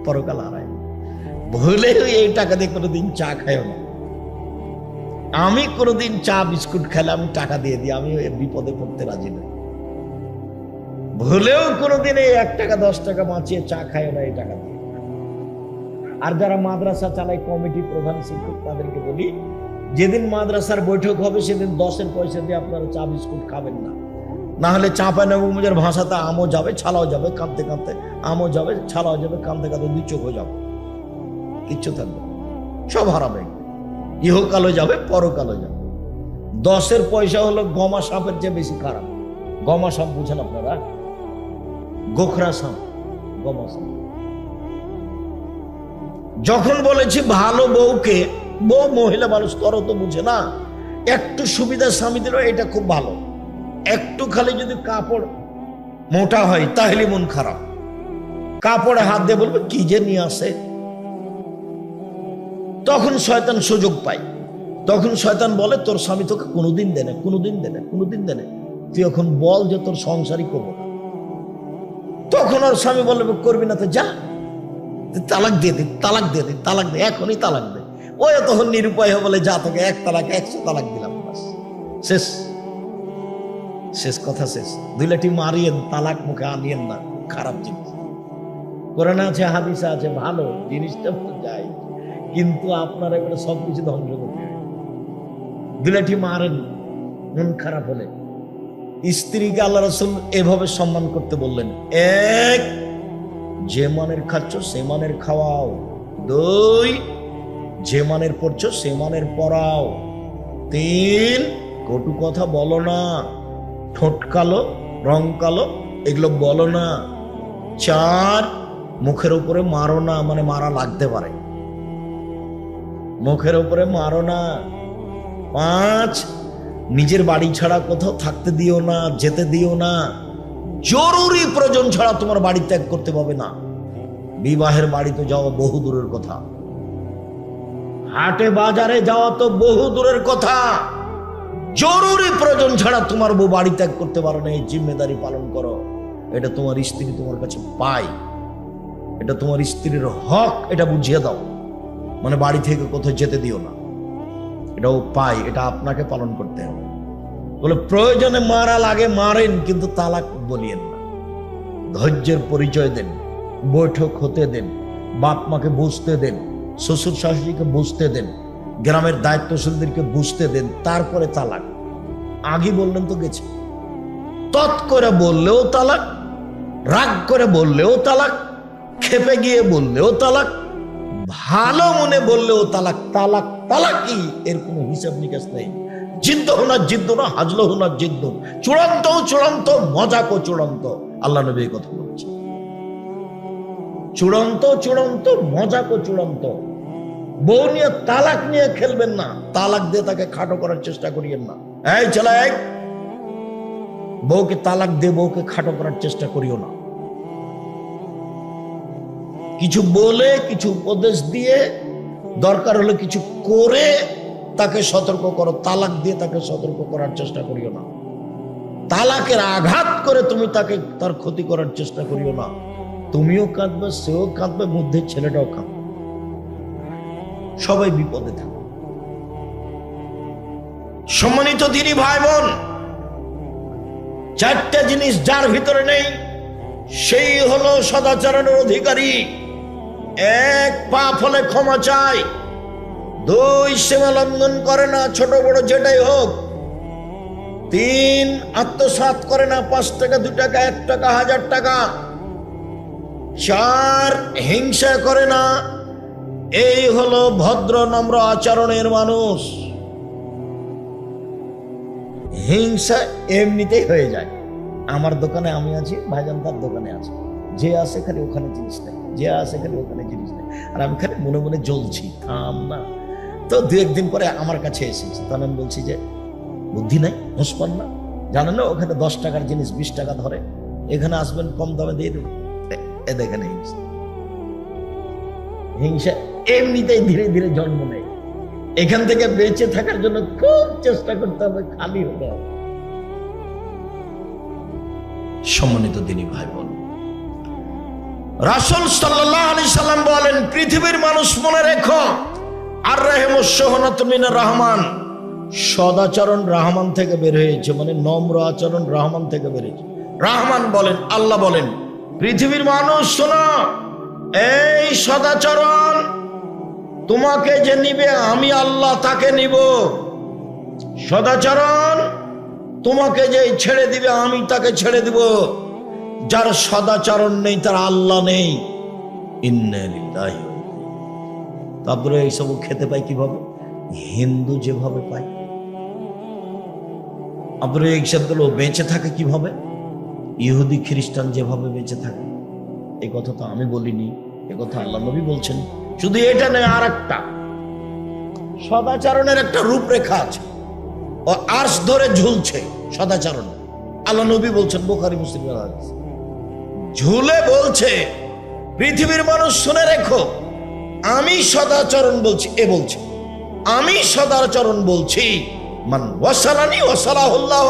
পরকাল হারায় না। ভুলেও এই টাকা দিয়ে কোনোদিন চা খাইও না। আমি কোনোদিন চা বিস্কুট খেলে আমি টাকা দিয়ে দিই, আমি বিপদে পড়তে রাজি নই। ভুলেও কোনোদিন এই 1 টাকা 10 টাকা বাঁচিয়ে চা খাইও না এই টাকা দিয়ে। আর যারা মাদ্রাসা চালায়, কমিটি প্রধান, শিক্ষক, তাদেরকে বলি, যেদিন মাদ্রাসার বৈঠক হবে সেদিন 10-এর পয়সা দিয়ে আপনারা চা বিস্কুট খাবেন না, না হলে চাঁপাইনবাবগঞ্জের ভাষাতে আমও যাবে ছালাও যাবে, কাঁদতে কাঁদতে আমও যাবে ছালাও যাবে, কাঁদতে কাঁদতে 2 চোখ হয়ে যাবে, কিচ্ছু থাকবে, সব হারাবে। ইহকালও যাবে, পরকালও যাবে। 10-এর পয়সা হলো গমা সাপের চেয়ে বেশি খারাপ। গমা সাপ বুঝেন আপনারা? গোখরা সাপ, গমা সাপ। যখন বলেছি ভালো বউকে, বউ মহিলা মানুষ, তোরও তো বুঝে না, একটু সুবিধা স্বামীদেরও, এটা খুব ভালো। একটু খালি যদি কাপড় মোটা হয় তাহলে মন খারাপ, কাপড়ে হাত দিয়ে বলবে কি যে নিয়ে আসে, তখন শয়তান সুযোগ পায়। তখন শয়তান বলে, তোর স্বামী তোকে কোনোদিন দেনে, কোনোদিন দেনে, কোনোদিন দেনে, তুই এখন বল যে তোর সংসারই করবো না। তখন ওর স্বামী বলবে, করবি না তো যা, তালাক দিয়ে দিই, তালাক দিয়ে দিই, তালাক দে, এখনই তালাক দে। ওই তখন নিরুপায় বলে যা তোকে 1 তালাক 100 তালাক দিলাম, বাস শেষ, শেষ কথা শেষ। 2 লাঠি মারিয়েন, তালাক মুখে আনিয়েন না, খারাপ জিনিস। কোরআনে আছে, হাদিসে আছে, ভালো জিনিসটা যায়, কিন্তু আপনার এবারে সবকিছু ধ্বংস করতে হবে। 2 লাঠি মারেন মন খারাপ হলে। স্ত্রীকে আল্লাহ রাসূল এভাবে সম্মান করতে বললেন, 1 যে মানের খাচ্ছ সে মানের খাওয়াও, 2 যে মানের পড়ছো সে মানের পড়াও, 3 কটু কথা বলো না, ঠোঁট কালো রং কালো এগুলো বলো না, 4 মুখের উপরে মারো না, মানে মারা লাগতে পারে, মুখের উপরে মারো না, 5 নিজের বাড়ি ছাড়া কোথাও থাকতে দিও না, যেতে দিও না, জরুরি প্রয়োজন ছাড়া তোমার বাড়ি ত্যাগ করতে পাবে না। বিবাহের বাড়িতে যাওয়া বহু দূরের কথা, হাটে বাজারে যাওয়া তো বহু দূরের কথা, জরুরি প্রয়োজন ছাড়া তোমার বউ বাড়ি ত্যাগ করতে পারো না। এই জিম্মেদারি পালন করো, এটা তোমার স্ত্রী তোমার কাছে পায়, এটা তোমার স্ত্রীর হক, এটা বুঝিয়ে দাও। মানে বাড়ি থেকে কোথাও যেতে দিও না, এটাও পাই, এটা আপনাকে পালন করতে হবে। বলে প্রয়োজনে মারা লাগে মারেন, কিন্তু তালাক বলিয়েন না। ধৈর্যের পরিচয় দেন, বৈঠক হতে দেন, বাপ মাকে বুঝতে দেন, শ্বশুর শাশুড়িকে বুঝতে দেন, গ্রামের দায়িত্বশীলদেরকে বুঝতে দেন, তারপরে তালাক। আগে বললেন তো গেছে, তৎ করে বললেও তালাক, রাগ করে বললেও তালাক, খেপে গিয়ে বললেও তালাক, ভালো মনে বললেও তালাক। তালাক তালাকই, এর কোনো হিসাব নিকাশ নেই। জিদ্দ হোনা জিদ্দ না, হাজল হোনা জিদ্দ, চূড়ান্ত চূড়ান্ত, মজাকো চূড়ান্ত। আল্লাহ নবী এই কথা বলছে, চূড়ান্ত চূড়ান্ত, মজাকো চূড়ান্ত। বউ নিয়ে তালাক নিয়ে খেলবেন না, তালাক দিয়ে তাকে খাটো করার চেষ্টা করিয়েন না। এই ছেলে, বউকে তালাক দিয়ে বউকে খাটো করার চেষ্টা করিও না। কিছু বলে, কিছু উপদেশ দিয়ে, দরকার হলে কিছু করে তাকে সতর্ক করো, তালাক দিয়ে তাকে সতর্ক করার চেষ্টা করিও না। তালাকের আঘাত করে তুমি তাকে তার ক্ষতি করার চেষ্টা করিও না। তুমিও কাঁদবে, সেও কাঁদবে, মধ্যে ছেলেটাও কাঁদবে, সবাই বিপদে থাকবে। সম্মানিত দিনী ভাই বোন, 4টা জিনিস যার ভিতরে নেই সেই হলো সদাচরণের অধিকারী। 1 পাপ হলে ক্ষমা চায়, 2 সীমা লঙ্ঘন করে না, ছোট বড় যেটাই হোক, 3 আত্মসাৎ করে না, 5 টাকা 2 টাকা 1 টাকা 1000 টাকা, 4 হিংসা করে না। এই হলো ভদ্র নম্র আচরণের মানুষ। হিংসা এমনিতেই হয়ে যায়। আমার দোকানে আমি আছি, ভাইজান তার দোকানে আছে, যে আসে খালি ওখানে জিনিস নেই, যে আসে খালি ওখানে জিনিস নেই, আর আমি খালি মনে মনে জ্বলছি, থাম না। তো 2-1 দিন পরে আমার কাছে এসেছে, তখন আমি বলছি যে বুদ্ধি নাই, হুঁসপান না, জানেন না ওখানে 10 টাকার জিনিস 20 টাকা ধরে, এখানে আসবেন কম দামে দিয়ে দেবেন। এ দেখেন হিংসা, হিংসা এমনিতেই ধীরে ধীরে জন্ম নেয়। এখান থেকে বেঁচে থাকার জন্য খুব চেষ্টা করতে হবে, খালি হতে হবে। সম্মানিত দিনী ভাই বোন, রাসূল সাল্লাল্লাহু আলাইহি সাল্লাম বলেন, পৃথিবীর মানুষ মনে রেখো, আর রাহিমুস সুহনাতু মিনার রহমান, সদাচরণ রহমান থেকে বের হয়েছে, মানে নম্র আচরণ রহমান থেকে বের হয়েছে। রহমান বলেন, আল্লাহ বলেন, পৃথিবীর মানুষ শোনো, এই সদাচরণ তোমাকে যে নিবে আমি আল্লাহ তাকে নিব, সদাচরণ তোমাকে যে ছেড়ে দিবে আমি তাকে ছেড়ে দিব। যার সদাচরণ নেই তার আল্লাহ নেই। ইন্না লিল্লাহি। তারপরে এইসব খেতে পাই কিভাবে? হিন্দু যেভাবে পায়। আপনার এই শব্দগুলো বেঁচে থাকে কিভাবে? ইহুদি খ্রিস্টান যেভাবে বেঁচে থাকে। এই কথা তো আমি বলিনি, এ কথা আল্লাহ নবী বলছেন। শুধু এটা নয়, আর একটা সদাচরণের একটা রূপরেখা আছে, ও আরশ ধরে ঝুলছে সদাচরণ। আল্লাহ নবী বলছেন, বুখারী মুসলিমের হাদিস, ঝুলে বলছে, পৃথিবীর মানুষ শুনে রেখো, আমি সদাচরণ বলছি, এ বলছে আমি সদাচরণ বলছি, মান ওয়াসালানি ওয়াসালাহুল্লাহ,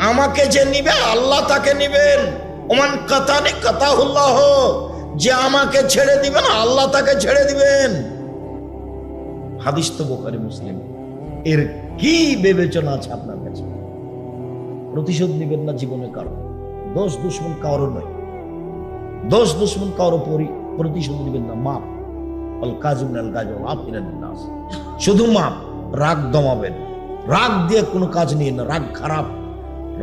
আমাকে যে নিবে আল্লাহ তাকে নিবেন, ওমান কাতানি কাতাহুল্লাহ, যে আমাকে ছেড়ে দিবেন আল্লাহ তাকে ছেড়ে দিবেন। হাদিস তো বুখারী মুসলিম। এর কি বিবেচনা আছে আপনার কাছে? প্রতিশোধ নেবেন না জীবনে কারো, দোষ দুশ্মন কারো নয়, দোষ দুশ্মন কারো প্রতিশোধ নেবেন না। মাপ, শুধু মাপ, রাগ দমাবেন। রাগ দিয়ে কোনো কাজ নিয়ে না, রাগ খারাপ,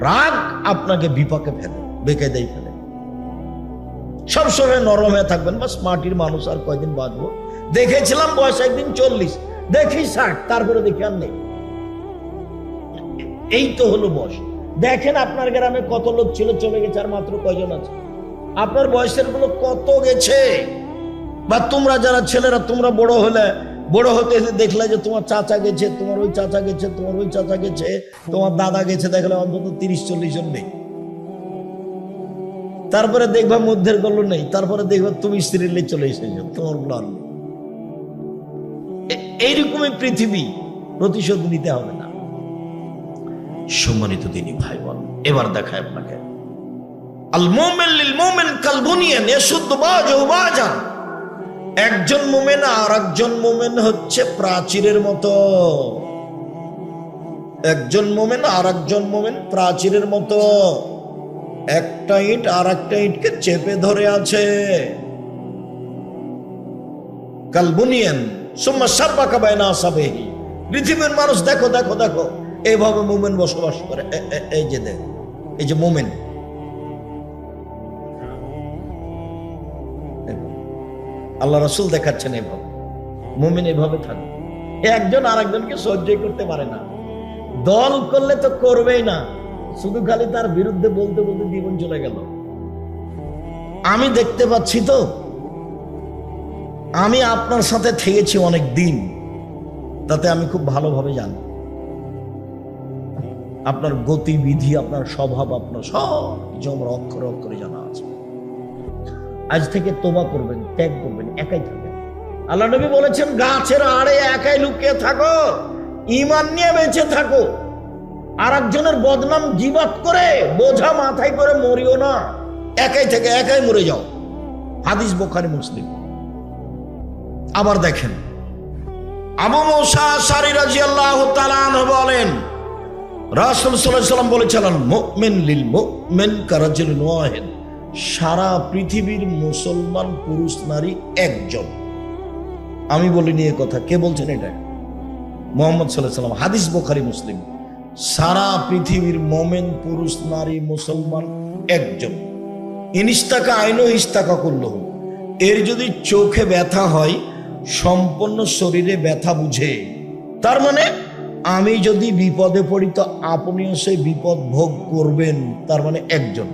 রাগ আপনাকে বিপাকে ফেলে, বেকায়দায় ফেলে। সবসময় নরম হয়ে থাকবেন, বাস মাটির মানুষ, আর কয়দিন বাঁচবো, দেখেছিলাম বয়স একদিন 40, দেখি 60, তারপরে দেখি আর নেই। এই তো হলো বয়স। দেখেন আপনার গ্রামে কত লোক ছিল, চলে গেছে, আর মাত্র কয়জন আছে? আপনার বয়সের গুলো কত গেছে? বা তোমরা যারা ছেলেরা, তোমরা বড় হলে, বড় হতে দেখলে যে তোমার চাচা গেছে, তোমার ওই চাচা গেছে, তোমার ওই চাচা গেছে, তোমার দাদা গেছে, দেখলে অন্তত 30-40 জন নেই। তারপরে দেখবা মধ্যের গল্প নেই, তারপরে দেখবা তুমি স্ত্রীলে চলে এসেছো, তোমার গুলো আর নেই। এইরকমই পৃথিবী, প্রতিশোধ নিতে হবে না। সম্মানিত দিনী ভাই বোন, এবার দেখায় আপনাকে আল মুমিন লিল মুমিন কাল বুনিয়ান ইয়াশুদ্দু বাযুহু বাযান। একজন মুমিন আর একজন মুমিন হচ্ছে প্রাচীরের মতো। একজন মুমিন আর একজন মুমিন প্রাচীরের মতো, একটা ইট আর একটা ইটকে চেপে ধরে আছে। কাল বুনিয়ান সুম্মা শাব্বাকা বাইনা আসাবিহি। পৃথিবীর মানুষ দেখো দেখো দেখো, এইভাবে মুমিন বসবাস করে। এই যে দেখো, এই যে মুমিন, আল্লাহ রাসূল দেখাচ্ছেন এইভাবে মুমিন এইভাবে থাকবে। একজন আরেকজনকে সহ্যই করতে পারে না। দল করলে তো করবেই না, শুধু খালি তার বিরুদ্ধে বলতে বলতে জীবন চলে গেল। আমি দেখতে পাচ্ছি তো, আমি আপনার সাথে থেকেছি অনেক দিন, তাতে আমি খুব ভালোভাবে জানি আপনার গতিবিধি, আপনার স্বভাব, আপনার সব কিছু আমার অক্ষরে অক্ষরে জানা আছে। আজ থেকে তোবা করবেন, ত্যাগ করবেন, একাই থাকবেন। আল্লাহ নবী বলেছেন, গাছের আড়ে একাই লুকিয়ে থাকো, ঈমান নিয়ে বেঁচে থাকো। আর একজনের বদনাম গীবাত করে বোঝা মাথায় করে মরিও না, একাই থেকে একাই মরে যাও। হাদিস বুখারী মুসলিম। আবার দেখেন, আবু মুসা আশআরী রাদিয়াল্লাহু তাআলা আনহু বলেন, রাসূল সাল্লাল্লাহু আলাইহি ওয়াসাল্লাম বলেছেন, আল মুমিন লিল মুমিন কারাজুলিন ওয়াহিদ। সারা পৃথিবীর মুসলমান পুরুষ নারী একজন। আমি বলিনি এ কথা, কে বলছেন এটা? মুহাম্মদ সাল্লাল্লাহু আলাইহি ওয়াসাল্লাম। হাদিস বুখারী মুসলিম। সারা পৃথিবীর মোমেন পুরুষ নারী মুসলমান একজন। ইনিস্তাকা আইনো ইস্তাকা করলো। এর যদি চোখে ব্যথা হয়, সম্পূর্ণ শরীরে ব্যথা বুঝে। তার মানে আমি যদি বিপদে পড়ি, তো আপনিও সেই বিপদ ভোগ করবেন। তার মানে একজন।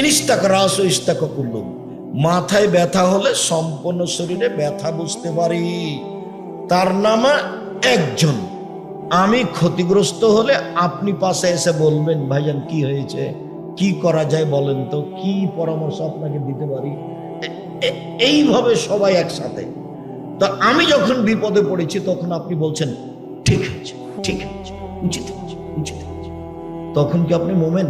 ইনিস্তাকা রাস ইস্তাকা করলো। মাথায় ব্যথা হলে সম্পূর্ণ শরীরে ব্যথা বুঝতে পারি, তার নাম একজন। আমি ক্ষতিগ্রস্ত হলে আপনি পাশে এসে বলবেন, ভাইজান কি হয়েছে, কি করা যায় বলেন তো, কি পরামর্শ আপনাকে দিতে পারি। এইভাবে সবাই একসাথে। তো আমি যখন বিপদে পড়েছি, তখন আপনি বলছেন ঠিক হয়েছে, ঠিক হয়েছে, উচিত হয়েছে, উচিত হয়েছে। তখন কি আপনি মোমেন?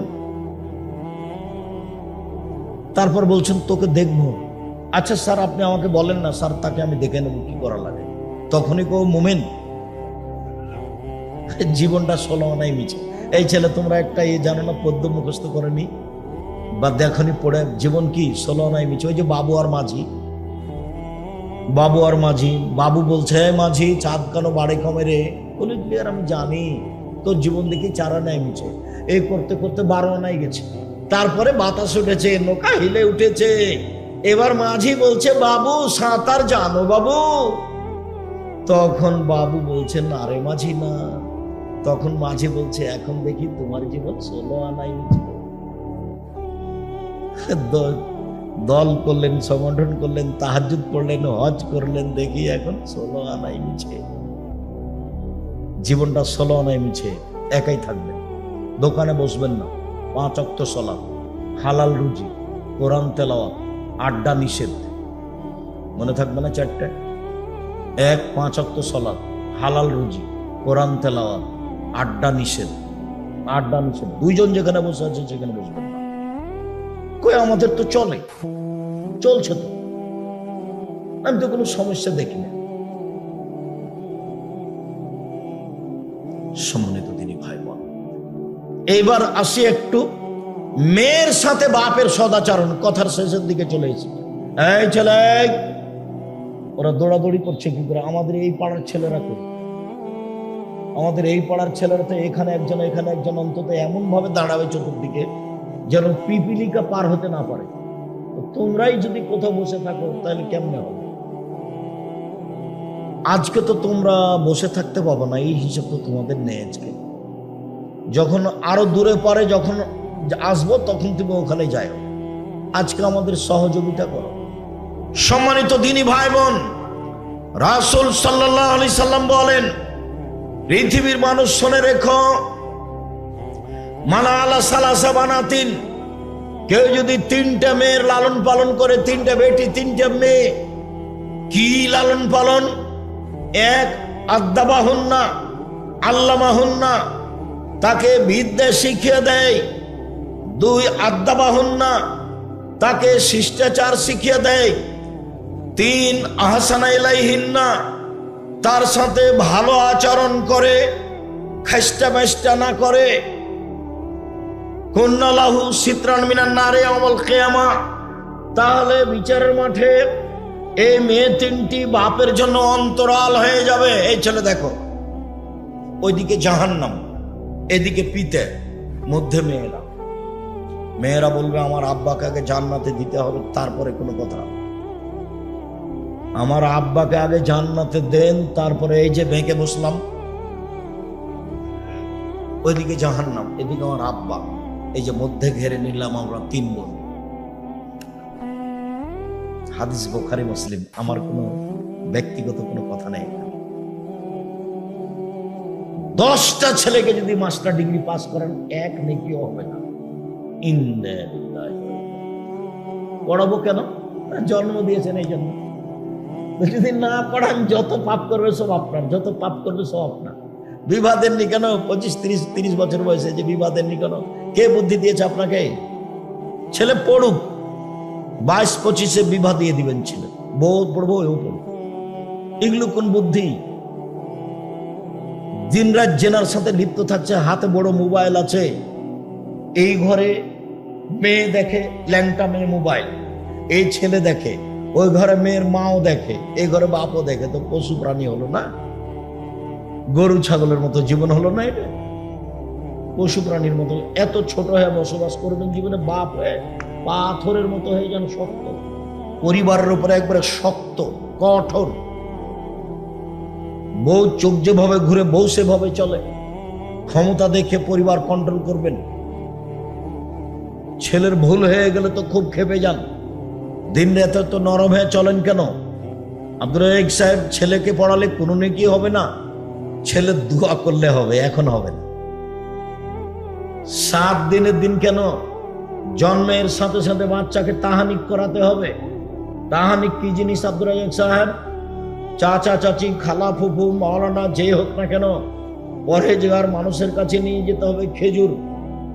তারপর বলছেন তোকে দেখবো। আচ্ছা স্যার, আপনি আমাকে বলেন না, স্যার তাকে আমি দেখে নেবো কি করা লাগে। তখনই কেউ মোমেন? জীবনটা 16 আনাই মিছে। এই ছেলে, তোমরা একটা জানো না, পদ্য মুখস্থ করেনি বা দেখনি পড়ে, জীবন কি 16 আনাই মিছে। ওই যে বাবু আর মাঝি, বাবু আর মাঝি, বাবু বলছে, মাঝি চাঁদ কেন বাড়ে কমে রে? বলি, আর আমি জানি তোর জীবন দেখি 4 আনাই মিছে। এই করতে করতে 12 আনাই গেছে। তারপরে বাতাস উঠেছে, নৌকা হিলে উঠেছে। এবার মাঝি বলছে, বাবু সাঁতার জানো বাবু? তখন বাবু বলছে, না রে মাঝি না। তখন মাঝি বলছে, এখন দেখি তোমার জীবন 16 আনাই মিছে। দল করলেন, সংগঠন করলেন, তাহাজ্জুদ পড়লেন, হজ করলেন, দেখি এখন 16 আনাই মিছে। জীবনটা 16 আনাই মিছে। একাই থাকবেন, দোকানে বসবেন না, 5 ওয়াক্ত সালাত, হালাল রুজি, কোরআন তেলাওয়াত, আড্ডা নিষেধ। মনে থাকবে না 4টে? 1, 5 ওয়াক্ত সালাত, হালাল রুজি, কোরআন তেলাওয়াত, আড্ডা নিষেধ। আড্ডা নিষেধ। 2 জন যেখানে বসে আছে সেখানে বসবেন না। কই আমাদের তো চলে, চলছে তো, আমি তো কোনো সমস্যা দেখি না। সম্মানিত দিনী ভাই বোন, এইবার আসি একটু মেয়ের সাথে বাপের সদাচরণ। কথার শেষের দিকে চলে এসেছি। এই ছেলে, ওরা দৌড়াদৌড়ি করছে কি করে? আমাদের এই পাড়ার ছেলেরা করে, আমাদের এই পাড়ার ছেলেরা তো এখানে একজন এখানে একজন, অন্তত এমন ভাবে দাঁড়াবে চতুর্দিকে যেন পিপিলিকা পার হতে না পারে। তোমরাই যদি কোথাও বসে থাকো তাহলে কেমনে হবে? আজকে তো তোমরা বসে থাকতে পাবো না, এই হিসাব তো তোমাদের নেই। আজকে যখন আরো দূরে পরে যখন আসবো তখন তুমি ওখানে যাও। আজকে আমাদের সহযোগিতা করো। সম্মানিত দিনী ভাই বোন, রাসূল সাল্লাল্লাহু আলাইহি সাল্লাম বলেন, পৃথিবীর মানুষ শুনে রেখো, মানা আলা সালাসা বানাতিন, কেউ যদি 3টা মেয়ের লালন পালন করে, 3টা বেটি 3টা মেয়ে, কি লালন পালন? 1 আদ্দাবাহুন্না আল্লামাহুন্না, তাকে বিদ্যা শিখিয়ে দেয়। 2 আদ্দাবাহুন্না, তাকে শিষ্টাচার শিখিয়ে দেয়। 3 আহসানা ইলাইহিন্না, তার সাথে ভালো আচরণ করে, খেষ্টা মেষ্টা না করে। কুন্না লাহু সিতরান মিনান নারে ইয়াউমাল কিয়ামা, তাহলে বিচারের মাঠে এই মেয়ে 3টি বাপের জন্য অন্তরাল হয়ে যাবে। এই ছেলে দেখো, ওইদিকে জাহান্নাম, এদিকে পিতে, মধ্যে মেয়েরা। মেয়েরা বলবে আমার আব্বাকে আগে জান্নাতে দিতে হবে, তারপরে কোনো কথা। আমার আব্বাকে আগে জান্নাতে দেন, তারপরে এই যে ভেঙে বসলাম, ওইদিকে জাহান্নাম, এদিকে আমার আব্বা, এই যে মধ্যে ঘেরে নিলাম আমরা 3 বোন। হাদিস বুখারী মুসলিম, আমার কোনো ব্যক্তিগত কোনো কথা নেই। 10টা ছেলেকে যদি মাস্টার ডিগ্রি পাস করেন, 1 নেকিও হবে না। পড়াবো কেন? জন্ম দিয়েছেন এই জন্য। যদি না পড়ান, যত পাপ করবে সব আপনার, যত পাপ করবে সব আপনার। বিবাহ দেননি কেন? 25-30 বছর বয়সে যে বিবাহ দেননি কেন? কে বুদ্ধি দিয়েছে আপনাকে? ছেলে পড়ুক, 22-25-এ বিবাহ দিয়ে দিবেন ছেলে। বউ পড়বো, এও পড়বো। এগুলো কোন বুদ্ধি? দিনরাত জেনার সাথে লিপ্ত থাকছে, হাতে বড় মোবাইল আছে। এই ঘরে মেয়ে দেখে, ল্যাংটা মেয়ে মোবাইল, এই ছেলে দেখে, ওই ঘরে মেয়ের মাও দেখে, এই ঘরে বাপও দেখে। তো পশু প্রাণী হলো না? গরু ছাগলের মতো জীবন হলো না? এটা পশু প্রাণীর মতো এত ছোট হয়ে বসবাস করবেন জীবনে। বাপ হয়ে পাথরের মতো হয়ে যান, শক্ত, পরিবারের উপরে একবারে শক্ত কঠোর। বউ চোখ যেভাবে ঘুরে, বউ সেভাবে চলে। ক্ষমতা দেখে পরিবার কন্ট্রোল করবেন। ছেলের ভুল হয়ে গেলে তো খুব খেপে যান। দিন রাতে তো নরম হয়ে চলেন কেন? আব্দুর রাজ্জাক সাহেব, ছেলেকে পড়ালে কোনো নেকি হবে না, ছেলে দোয়া করলে হবে, এখন হবে না। 7 দিনের দিন কেন? জন্মের সাথে সাথে বাচ্চাকে তাহানিক করাতে হবে। তাহানিক কি জিনিস আব্দুর রাজ্জাক সাহেব? চাচা চাচি, খালা ফুফু, মাওলানা যে হোক না কেন, পরহেজগার মানুষের কাছে নিয়ে যেতে হবে খেজুর।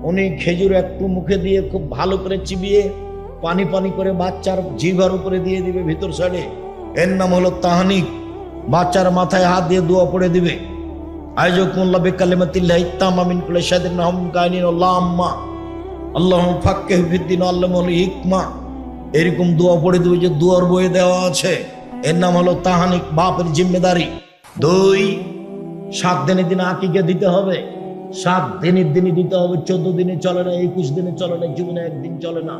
উনি খেজুর একটু মুখে দিয়ে খুব ভালো করে চিবিয়ে পানি পানি করে বাচ্চার জিভার উপরে দিয়ে দিবে ভিতর সাইডে। এর নাম হলো তাহানিক। বাচ্চার মাথায় হাত দিয়ে দোয়া পড়ে দিবে, আইজাকুমুল্লাহ বিকালিমাতিল্লাহি তাম্মা মিন কুল্লি শাইইন নাহুম কাইনিন আল্লাহুম্মা আল্লাহুম্মা ফাক্কিহু ফিদ্দীন আল্লামুল হিকমা। এরকম দোয়া পড়ে দিবে যে দুয়ার বইয়ে দেওয়া আছে। এর নাম হলো তাহানিক, বাপের জিম্মেদারি। 2 7 দিনের দিন আকিকা দিতে হবে। 7 দিনের দিনই দিতে হবে। 14 দিনে চলে না, 21 দিনে চলে না, জীবনে একদিন চলে না।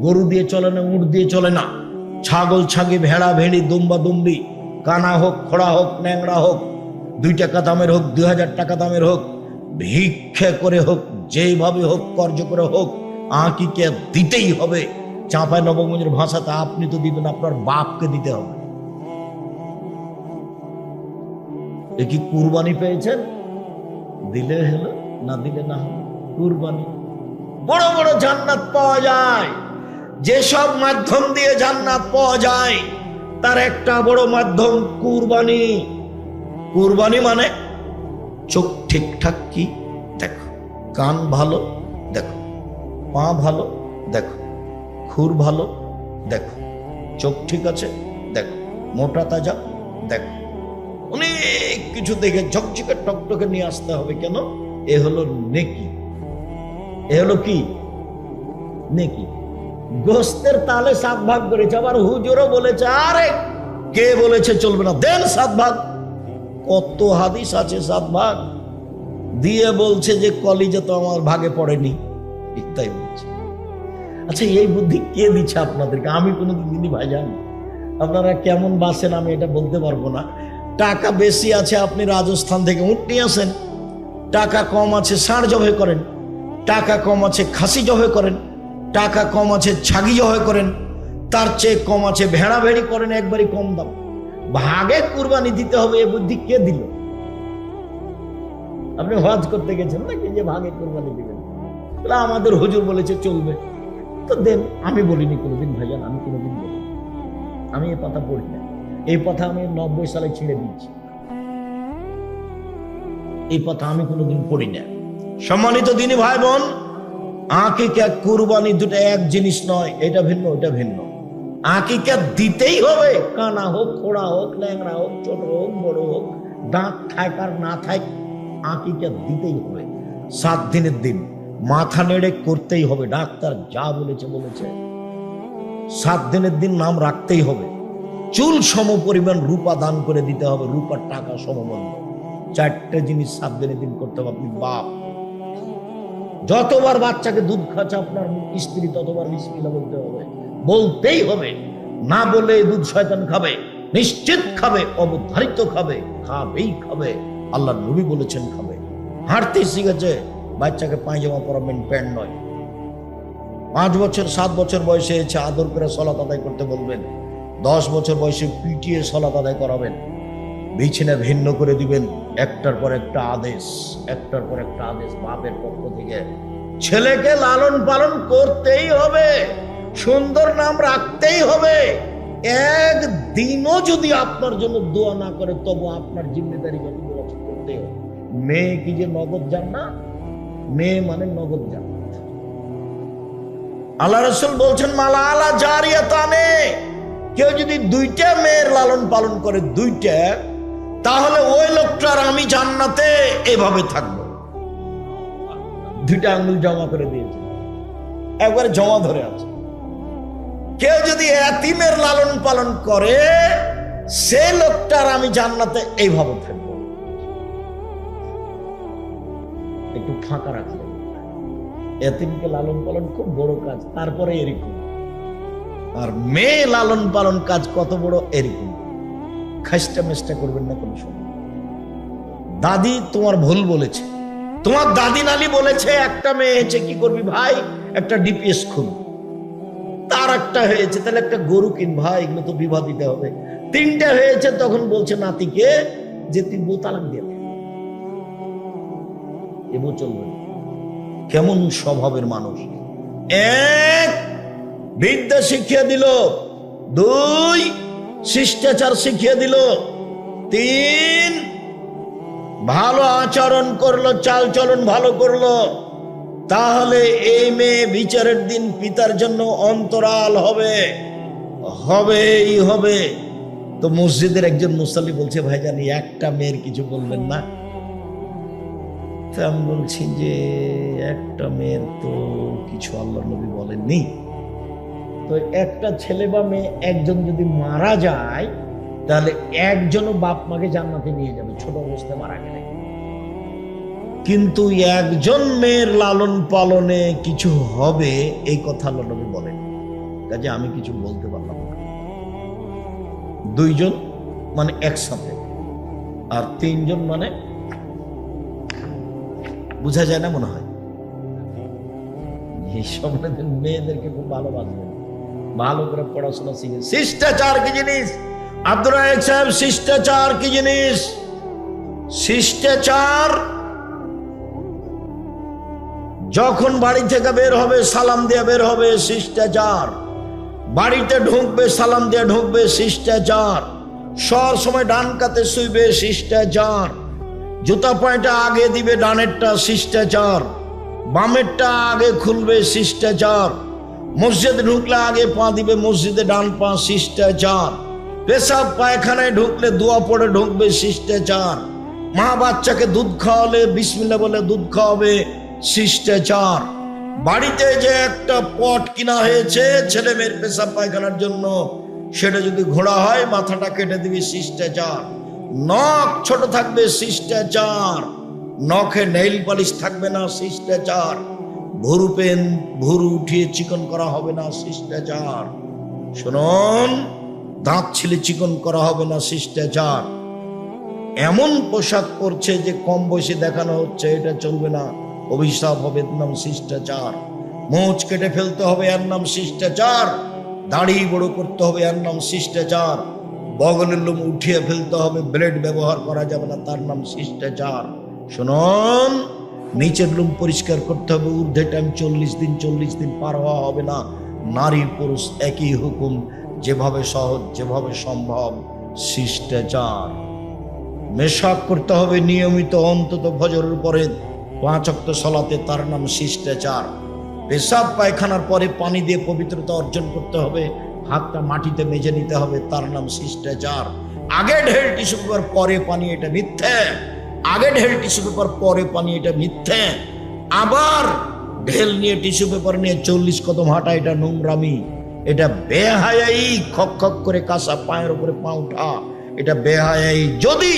গরু দিয়ে চলে না, উট দিয়ে চলে না। ছাগল ছাগি, ভেড়া ভেড়ি, দুম্বা দুম্বি, কানা হোক, খোড়া হোক, ন্যাংরা হোক, 2 টাকা দামের হোক, 2000 টাকা দামের হোক, ভিক্ষে করে হোক, যেইভাবে হোক, কর্জ করে হোক, আকিকা দিতেই হবে। চাঁপায় নবগঞ্জের ভাষাতে আপনি তো দিবেন, আপনার বাপকে দিতে হবে। এ কি কুরবানি পেয়েছেন? দিলে হলো, না দিলে না হলো। কুরবানি। বড় বড় জান্নাত পাওয়া যায়। যেসব মাধ্যম দিয়ে জান্নাত পাওয়া যায় তার একটা বড় মাধ্যম কুরবানি। কুরবানি মানে চোখ ঠিকঠাক কি দেখো, কান ভালো দেখো, পা ভালো দেখো, খুর ভালো দেখো, চোখ ঠিক আছে দেখো, মোটা তাজা দেখো, অনেক কিছু দেখে ঝকঝকে টকটকে নিয়ে আসতে হবে। কেন? এ হলো নেকি। এ হলো কি? নেকি। গোস্তের তালে 7 ভাগ করেছে, আবার হুজুরও বলেছে আরে কে বলেছে চলবে না, দেন 7 ভাগ। কত হাদিস আছে 7 ভাগ দিয়ে বলছে যে কলিজা তো আমার ভাগে পড়েনি, তাই বলছে। আচ্ছা, এই বুদ্ধি কে দিচ্ছে আপনাদেরকে? আমি কোনোদিন দিনই ভাইজান। আপনারা কেমন বাসেন আমি এটা বলতে পারবো না। টাকা বেশি আছে, আপনি রাজস্থান থেকে উট নিয়ে আসেন। টাকা কম আছে, ষাঁড় জবাই করেন। টাকা কম আছে, খাসি জবাই করেন। টাকা কম আছে, ছাগি জবাই করেন। তার চেয়ে কম আছে, ভেড়া ভেড়ি করেন, একবারই কম দাম। ভাগে কুরবানি দিতে হবে, এ বুদ্ধি কে দিল? আপনি হজ করতে গেছেন নাকি যে ভাগে কুরবানি দিবেন? আমাদের হুজুর বলেছে চলবে, তো দেন। আমি বলিনি কোনোদিন ভাইজান, আমি কোনোদিন বলি, আমি এই কথা পড়ি না। এই কথা আমি 90 সালে ছেড়ে দিয়েছি। এই কথা আমি কোনোদিন পড়ি না। সম্মানিত দিনী ভাই বোন, আকিকা কুরবানি দুটো এক জিনিস নয়। এটা ভিন্ন, ওটা ভিন্ন। আকিকা দিতেই হবে, কানা হোক, খোড়া হোক, ল্যাংড়া হোক, ছোট হোক, বড় হোক, দাঁত থাক আর না থাক, আকিকা দিতেই হবে। 7 দিনের দিন মাথা নেড়ে করতেই হবে। ডাক্তার যা বলেছে বলেছে। 7 দিনের দিন নাম রাখতেই হবে। চুল সম পরিমাণ রূপা দান করে দিতে হবে, রূপার টাকা সমবন্ধ। 4টে জিনিস 7 দিনের দিন করতে হবে। আপনি বাপ, যতবার বাচ্চাকে দুধ খাচ্ছে আপনার স্ত্রী, ততবার বিসমিল্লাহ বলতে হবে, বলতেই হবে। না বলে দুধ শয়তান খাবে, নিশ্চিত খাবে, অবধারিত খাবে, খাবেই খাবে। আল্লাহ নবী বলেছেন খাবে। হাঁটতে শিখেছে, বাচ্চাকে পায়জামা পরাবেন, প্যান্ট নয়। 5 বছর 7 বছর বয়সে এসে আদর করে সলাত আদায় করতে বলবেন। 10 বছর বয়সে পিটিয়ে সলাত আদায় করাবেন। বিছানা ভিন্ন করে দিবেন। একটার পর একটা আদেশ, একটার পর একটা আদেশ বাপের পক্ষ থেকে। ছেলেকে লালন পালন করতেই হবে, সুন্দর নাম রাখতেই হবে। একদিনও যদি আপনার জন্য দোয়া না করে, তবু আপনার জিম্মেদারি করতেই হবে। মেয়ে কি যে নগদ জান্নাত? মেয়ে মানে নগদ জান্নাত। আল্লাহ রাসূল বলছেন মালা আলা জারিয়াতানে, কেউ যদি 2টা মেয়ের লালন পালন করে, 2টা, তাহলে ওই লোকটার আমি জান্নাতে এভাবে থাকবো। 2টা আঙ্গুল জমা করে দিয়েছে, একবারে জমা ধরে আছে। কেউ যদি এতিমের লালন পালন করে, সে লোকটার আমি জান্নাতে এইভাবে থাকবো। একটু ফাঁকা রাখলেন। এতিমকে লালন পালন খুব বড় কাজ, তারপরে এরকম। আর মেয়ে লালন পালন কাজ কত বড়, এরকম। খাস্টা মেস্টা করবেন না কোনো সময়। দাদি তোমার ভুল বলেছে, তোমার দাদি নানি বলেছে একটা মেয়ে হয়েছে, কি করবি ভাই? একটা ডিপিএস খুল। তার একটা হয়েছে, তাহলে একটা গরু কিন ভাই, এগুলো তো বিবাহ দিতে হবে। 3টা হয়েছে, তখন বলছে নাতিকে যে তুই বউ তালাক দিয়ে দে। এবো চলবে। কেমন স্বভাবের মানুষ! 1 বিদ্যা শিখিয়ে দিল, 2 শিষ্টাচার শিখিয়ে দিল, 3 ভালো আচরণ করলো, চাল চলন ভালো করলো। তাহলে এই মেয়ে বিচারের দিন পিতার জন্য অন্তরাল হবে, হবেই হবে। তো মসজিদের একজন মুসাল্লি বলছে, ভাইজান একটা মেয়ের কিছু বলবেন না? আমি বলছি যে একটা মেয়ের তো কিছু আল্লাহ নবী বলেননি। তো একটা ছেলে বা মেয়ে একজন যদি মারা যায়, তাহলে একজনও বাপ মাকে জান্নাতে নিয়ে যাবে, ছোট অবস্থায় মারা গেলে। কিন্তু একজন মেয়ের লালন পালনে কিছু হবে, এই কথা আল্লাহ নবী বলেন। কাজে আমি কিছু বলতে পারলাম না। 2 জন মানে একসাথে, আর 3 জন মানে বোঝা যায় না মনে হয়। এই সময় মেয়েদেরকে খুব ভালোবাসবেন, ভালো করে পড়াশোনা শিখে। শিষ্টাচার কি জিনিস? আব্দুর রাজ্জাক সাহেব, শিষ্টাচার কি জিনিস? শিষ্টাচার যখন বাড়ি থেকে বের হবে সালাম দিয়ে বের হবে, শিষ্টাচার। বাড়িতে ঢুকবে সালাম দিয়ে ঢুকবে, শিষ্টাচার। সব সময় ডান কাতে শুইবে, শিষ্টাচার। জুতা পায়টা আগে দিবে ডানেরটা, শিষ্টাচার। বামেরটা আগে খুলবে, শিষ্টাচার। মসজিদে ঢুকলে আগে পা দিবে মসজিদে ডান পা, শিষ্টাচার। পেশাব পায়খানায় ঢুকলে দোয়া পড়ে ঢুকবে, শিষ্টাচার। মা বাচ্চাকে দুধ খাওয়ালে বিসমিল্লাহ বলে দুধ খাওয়াবে, শিষ্টাচার। বাড়িতে যে একটা পট কিনা হয়েছে ছেলে মেয়ের পেশাব পায়খানার জন্য, সেটা যদি ঘোড়া হয় মাথাটা কেটে দিবি, শিষ্টাচার। নখ ছোট থাকবে, শিষ্টাচার। নখে নেইল পালিশ থাকবে না, শিষ্টাচার। ভুরু পেন ভুরু উঠিয়ে চিকন করা হবে না, শিষ্টাচার। শুনুন, দাঁত ছিলে চিকন করা হবে না, শিষ্টাচার। এমন পোশাক পরছে যে কম বয়সে দেখানো হচ্ছে, এটা চলবে না, অভিশাপ হবে, এর নাম শিষ্টাচার। মোচ কেটে ফেলতে হবে, এর নাম শিষ্টাচার। দাড়ি বড় করতে হবে, এর নাম শিষ্টাচার। বগলের লোম উঠিয়ে ফেলতে হবে, ব্লেড ব্যবহার করা যাবে না, তার নাম শিষ্টাচার। শুনুন, নিচের লোম পরিষ্কার করতে হবে, ঊর্ধ্বে টাইম 40 দিন পার হওয়া হবে না। নারী পুরুষ একই হুকুম, যেভাবে সহজ যেভাবে সম্ভব, শিষ্টাচার। মেশাক করতে হবে নিয়মিত, অন্তত ফজরের পরে 5 ওয়াক্ত সালাতে, তার নাম শিষ্টাচার। পেশাব পায়খানার পরে পানি দিয়ে পবিত্রতা অর্জন করতে হবে, হাতটা মাটিতে মেজে নিতে হবে, তার নাম শিষ্টাচার। আগে ঢেল টিস্যু পেপার পরে পানি, এটা মিথ্যে। আগে ঢেল টিস্যু পেপার পরে পানি, এটা মিথ্যে। আবার ঢেল নিয়ে টিস্যু পেপার নিয়ে 40 কদম হাঁটা, এটা নোংরামি, এটা বেহায়াই। খক খক করে কাঁচা পায়ের উপরে পা উঠা, এটা বেহায়াই। যদি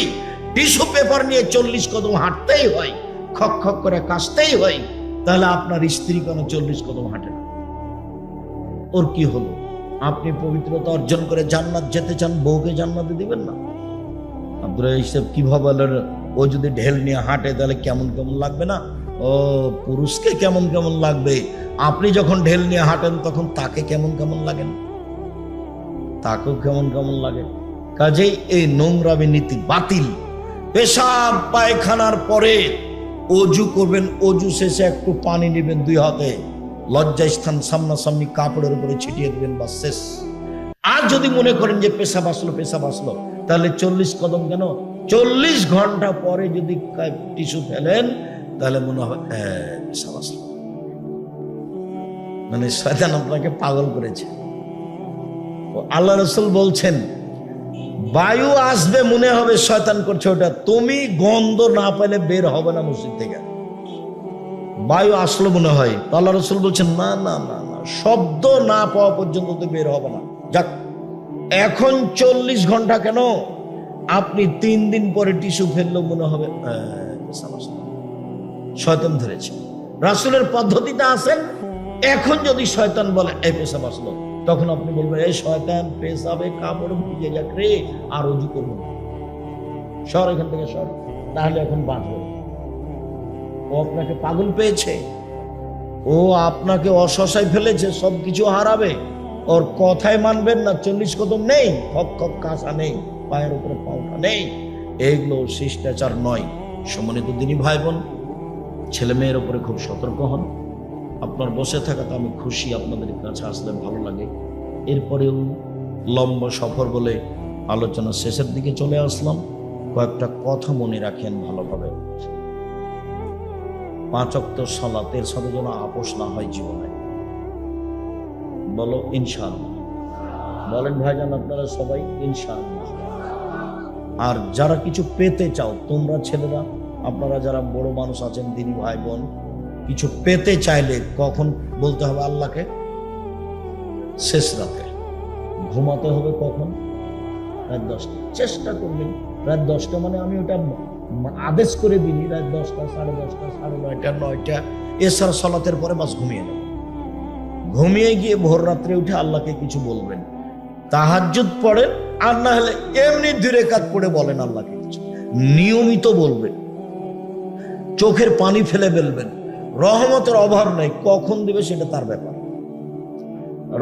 টিস্যু পেপার নিয়ে 40 কদম হাঁটতেই হয়, খক খক করে কাশতেই হয়, তাহলে আপনার স্ত্রী কেন 40 কদম হাঁটে না? ওর কি হলো? আপনি পবিত্রতা অর্জন করে জান্নাত যেতে চান, বউকে জান্নাতে দিবেন না? আব্দুল ইসলাম কিভাবে বলেন, ও যদি ঢেল নিয়ে হাঁটে তাহলে কেমন কেমন লাগবে না? ও পুরুষকে কেমন কেমন লাগবে, আপনি যখন ঢেল নিয়ে হাঁটেন তখন তাকে কেমন কেমন লাগেন, তাকেও কেমন কেমন লাগে। কাজেই এই নোংরামি নীতি বাতিল। পেশাব পায়খানার পরে অজু করবেন, অজু শেষে একটু পানি নেবেন 2 হাতে, লজ্জাস্থান সামনাসামনি কাপড়ের উপরে ছিটিয়ে দেবেন, বা শেষ। আর যদি মনে করেন যে পেশাব আসলো, তাহলে 40 কদম কেন, 40 ঘন্টা পরে যদি টিস্যু ফেলেন, তাহলে মনে হয় পেশাব আসলো। মানে শয়তান আপনাকে পাগল করেছে। আল্লাহ রাসূল বলছেন, বায়ু আসবে মনে হবে শয়তান করছে ওটা, তুমি গন্ধ না পেলে বের হবে না মসজিদ থেকে। বায়ু আসলো মনে হয়, আল্লাহ রাসূল বলছেন না না না না, শব্দ না পাওয়া পর্যন্ত তো বের হবে না। যাক, এখন 40 ঘন্টা কেন, আপনি 3 দিন পরে টিস্যু ফেললেও মনে হবে শয়তান ধরেছে। রাসূলের পদ্ধতিটা আছেন। এখন যদি শয়তান বলে এই পেশাব আসলো, তখন আপনি বলবেন এই শয়তান পেশাবে কাপড় ভিজে যাক রে, আর ওযু করব না, সর এখান থেকে সর, তাহলে এখন বাঁচবে। ও আপনাকে পাগল পেয়েছে, ও আপনাকে অসহায় ফেলেছে, সবকিছু হারাবে, ওর কথায় মানবেন না। 40 কদম নেই, খক খক কাঁচা নেই, পায়ের উপরে পাউটা নেই, এইগুলো শিষ্টাচার নয়। সম্মানিত দিনী ভাই বোন, ছেলে মেয়ের উপরে খুব সতর্ক হন। আপনার বসে থাকাতে আমি খুশি, আপনাদের কাছে আসলে ভালো লাগে। এরপরেও লম্বা সফর বলে আলোচনা শেষের দিকে চলে আসলাম। কয়েকটা কথা মনে রাখেন ভালোভাবে। 5 ওয়াক্ত সালাতের সাথে যেন আপোষ না হয় জীবনে। বলো ইনশাআল্লাহ। বলেন ভাইজান আপনারা সবাই ইনশাআল্লাহ। আর যারা কিছু পেতে চাও, তোমরা ছেলেরা, আপনারা যারা বড় মানুষ আছেন, দিনী ভাই বোন, কিছু পেতে চাইলে কখন বলতে হবে আল্লাহকে? শেষ রাতে। ঘুমাতে হবে কখন? রাত 10টা। চেষ্টা করবেন রাত 10টা, মানে আমি ওটা আদেশ করে দিই, রাত 10টা, 10:30, 9:30, 9টা, এছাড়া সালাতের পরে বাস ঘুমিয়ে নেব। ঘুমিয়ে গিয়ে ভোর রাত্রে উঠে আল্লাহকে কিছু বলবেন, তাহাজ্জুদ পড়েন, আর না হলে এমনি 2 রাকাত পড়ে বলেন আল্লাহকে কিছু, নিয়মিত বলবেন, চোখের পানি ফেলে ফেলবেন। রহমতের অভাব নেই, কখন দিবে সেটা তার ব্যাপার।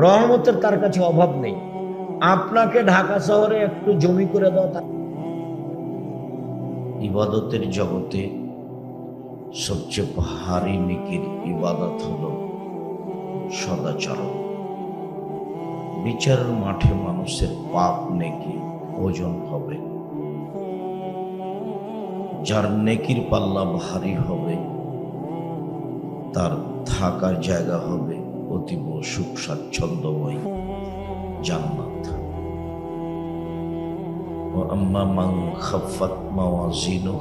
রহমতের তার কাছে অভাব নেই। আপনাকে ঢাকা শহরে একটু জমি করে দেওয়া। ইবাদতের জগতে সবচেয়ে ভারী নেকির ইবাদত হলো সদাচরণ। বিচারের মাঠে মানুষের পাপ নেকি ওজন হবে। যার নেকির পাল্লা ভারী হবে, তার থাকার জায়গা হবে অতীব সুখ স্বাচ্ছন্দ্যময় জান্নাত। আম্মা মান খাফফাত মাওয়াজিনু,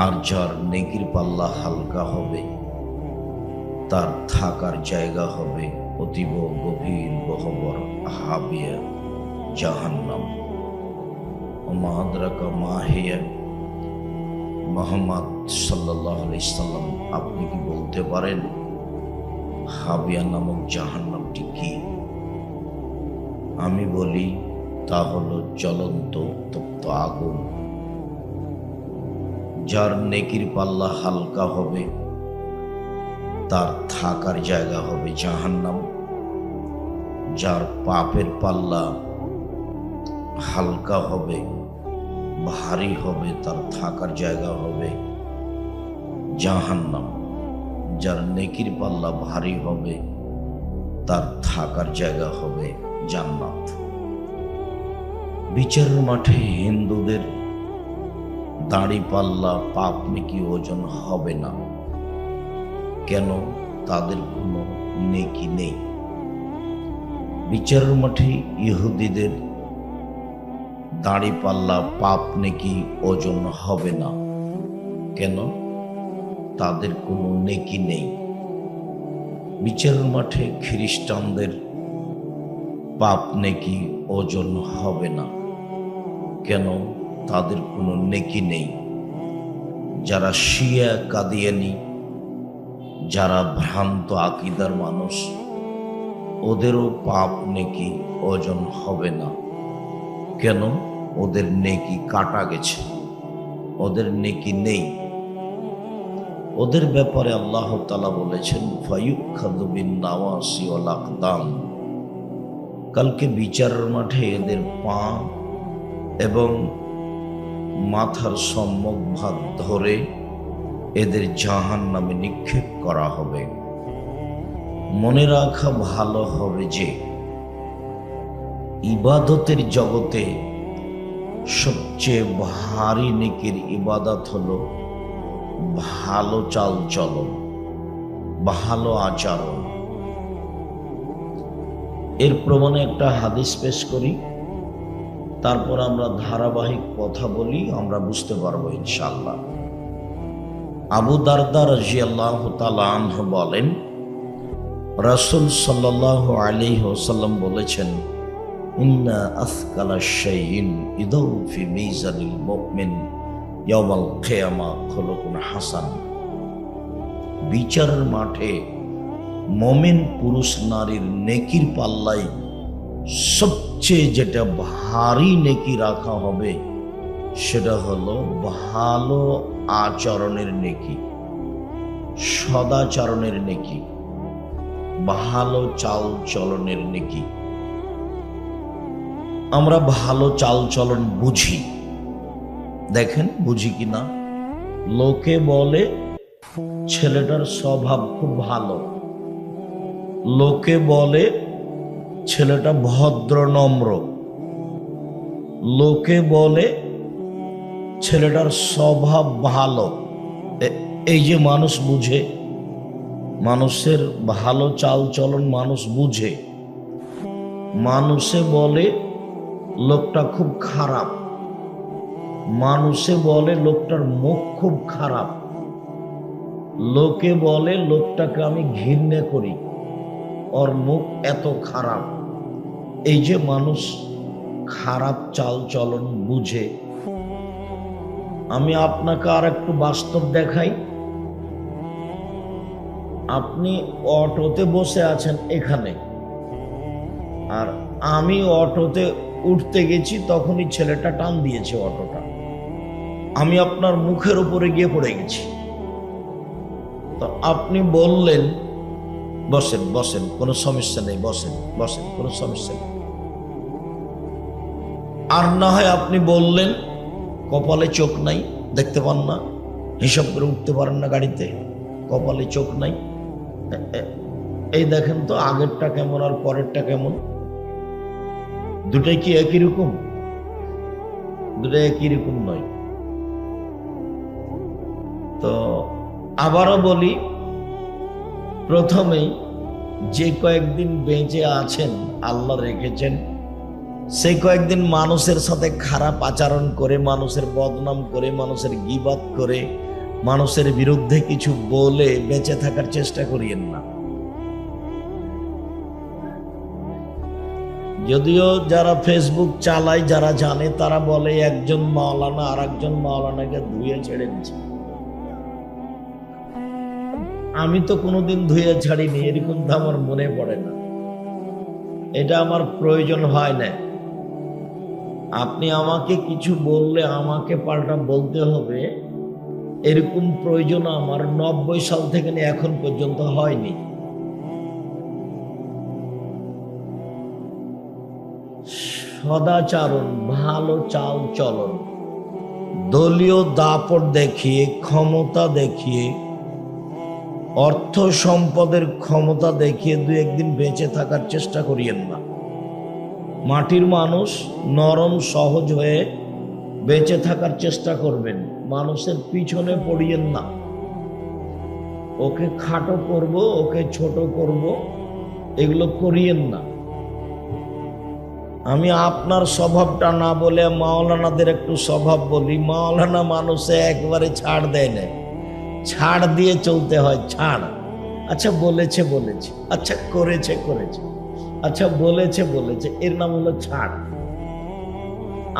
আর যার নেকির পাল্লা হালকা হবে তার থাকার জায়গা হবে অতীব গভীর গহ্বর হাবিয়া জাহান্নাম। ওমা আদরাকা মা হিয়া। মুহাম্মদ সাল্লাল্লাহু আলাইহি সাল্লাম, আপনি কি বলতে পারেন হাবিয়া নামক জাহান্নামটি কি? আমি বলি, তা হলো জ্বলন্ত উত্তপ্ত আগুন। যার নেকির পাল্লা হালকা হবে তার থাকার জায়গা হবে জাহান্নাম। যার পাপের পাল্লা হালকা হবে, ভারী হবে, তার থাকার জায়গা হবে জাহান্নাম। যার নেকির পাল্লা ভারী হবে তার থাকার জায়গা হবে জান্নাত। বিচারের মাঠে হিন্দুদের দাড়ি পাল্লা পাপ নেকি ওজন হবে না। কেন? তাদের কোনো নেকি নেই। বিচারের মাঠে ইহুদিদের দাড়ি পাল্লা পাপ নেকি ওজন হবে না। কেন? তাদের কোনো নেকি নেই। বিচারের মাঠে খ্রিস্টানদের পাপ নেকি ওজন হবে না। কেন? তাদের কোনো নেকি নেই। যারা শিয়া কাদিয়ানি, যারা ভ্রান্ত আকীদার মানুষ, ওদেরও পাপ নেকি ওজন হবে না। কেন? ওদের নেকি কাটা গেছে, ওদের নেকি নেই। ওদের ব্যাপারে আল্লাহ তাআলা বলেছেন, ফায়ুখাযু বিন-নাওয়াসি ওয়াল আকদাম। কালকে বিচারের মাঠে এদের পা এবং মাথার সম্মুখ ভাগ ধরে এদের জাহান্নামে নিক্ষেপ করা হবে। মনে রাখা ভালো হবে যে ইবাদতের জগতে সবচেয়ে ভারী নেকির ইবাদত হলো ভালো চালচলন, ভালো আচরণ। এর প্রমাণে একটা হাদিস পেশ করি, তারপর আমরা ধারাবাহিক কথা বলি, আমরা বুঝতে পারবো ইনশাআল্লাহ। আবু দারদা রাদিয়াল্লাহু তাআলা আনহু বলেন, রাসূল সাল্লাল্লাহু আলাইহি ওয়াসাল্লাম বলেছেন, ইন্না আসকালা শাইইন ইদাউ ফি মিজানিল মুমিন ইয়াওমাল কিয়ামা খুলুকুন হাসান। বিচারের মাঠে মুমিন পুরুষ নারীর নেকির পাল্লায় সবচেয়ে যেটা ভারী নেকি রাখা হবে সেটা হলো ভালো আচরণের নেকি, সদাচরণের নেকি, ভালো চাল চলনের নেকি। আমরা ভালো চাল চলন বুঝি, দেখেন বুঝি কিনা। লোকে বলে ছেলেটার স্বভাব খুব ভালো, লোকে বলে ছেলেটা ভদ্র নম্র, লোকে বলে ছেলেটার স্বভাব ভালো। এই যে মানুষ বুঝে, মানুষের ভালো চাল চলন মানুষ বুঝে। মানুষে বলে লোকটা খুব খারাপ, মানুষে বলে লোকটার মুখ খুব খারাপ, লোকে বলে লোকটাকে আমি ঘৃণা করি, ওর মুখ এত খারাপ। এই যে মানুষ খারাপ চাল চলন বুঝে। আমি আপনাকে আর একটু বাস্তব দেখাই। আপনি অটোতে বসে আছেন এখানে, আর আমি অটোতে উঠতে গেছি, তখনই ছেলেটা টান দিয়েছে অটোটা, আমি আপনার মুখের উপরে গিয়ে পড়ে গেছি। তো আপনি বললেন বসেন বসেন, কোনো সমস্যা নেই, বসেন বসেন, কোনো সমস্যা নেই। আর না হয় আপনি বললেন কপালে চোখ নাই, দেখতে পান না, হিসাব করে উঠতে পারেন না গাড়িতে, কপালে চোখ নাই। এই দেখেন তো আগেরটা কেমন আর পরেরটা কেমন, দুটাই কি একই রকম? দুটাই একই রকম নয়। তো আবারও বলি, প্রথমেই যে কয়েকদিন বেঁচে আছেন আল্লাহ রেখেছেন, সেই কয়েকদিন মানুষের সাথে খারাপ আচরণ করে, মানুষের বদনাম করে, মানুষের গীবাত করে, মানুষের বিরুদ্ধে কিছু বলে বেঁচে থাকার চেষ্টা করিয়েন না। যদিও যারা ফেসবুক চালায়, যারা জানে, তারা বলে একজন মাওলানা আর একজন মাওলানাকে ধুয়ে ছেড়ে দিচ্ছে। আমি তো কোনোদিন ধুয়ে ছাড়িনি, এরকম তো আমার মনে পড়ে না, এটা আমার প্রয়োজন হয় না। আপনি আমাকে কিছু বললে আমাকে পাল্টা বলতে হবে, এরকম প্রয়োজন আমার 90 সাল থেকে নিয়ে এখন পর্যন্ত হয়নি। সদাচরণ, ভালো চাল চলন, দলীয় দাপট দেখিয়ে, ক্ষমতা দেখিয়ে, অর্থ সম্পদের ক্ষমতা দেখিয়ে দু একদিন বেঁচে থাকার চেষ্টা করিয়েন না। মাটির মানুষ নরম সহজ হয়ে বেঁচে থাকার চেষ্টা করবেন, মানুষের পিছনে পড়িয়েন না। ওকে খাটো করব, ওকে ছোট করব, এগুলো করিয়েন না। আমি আপনার স্বভাবটা না বলে মাওলানাদের একটু স্বভাব বলি। মাওলানা মানুষে একবারে ছাড় দেয় না, ছাড় দিয়ে চলতে হয়। ছাড়, আচ্ছা বলেছে বলেছে, আচ্ছা করেছে করেছে, আচ্ছা বলেছে বলেছে, এর নাম হলো ছাড়।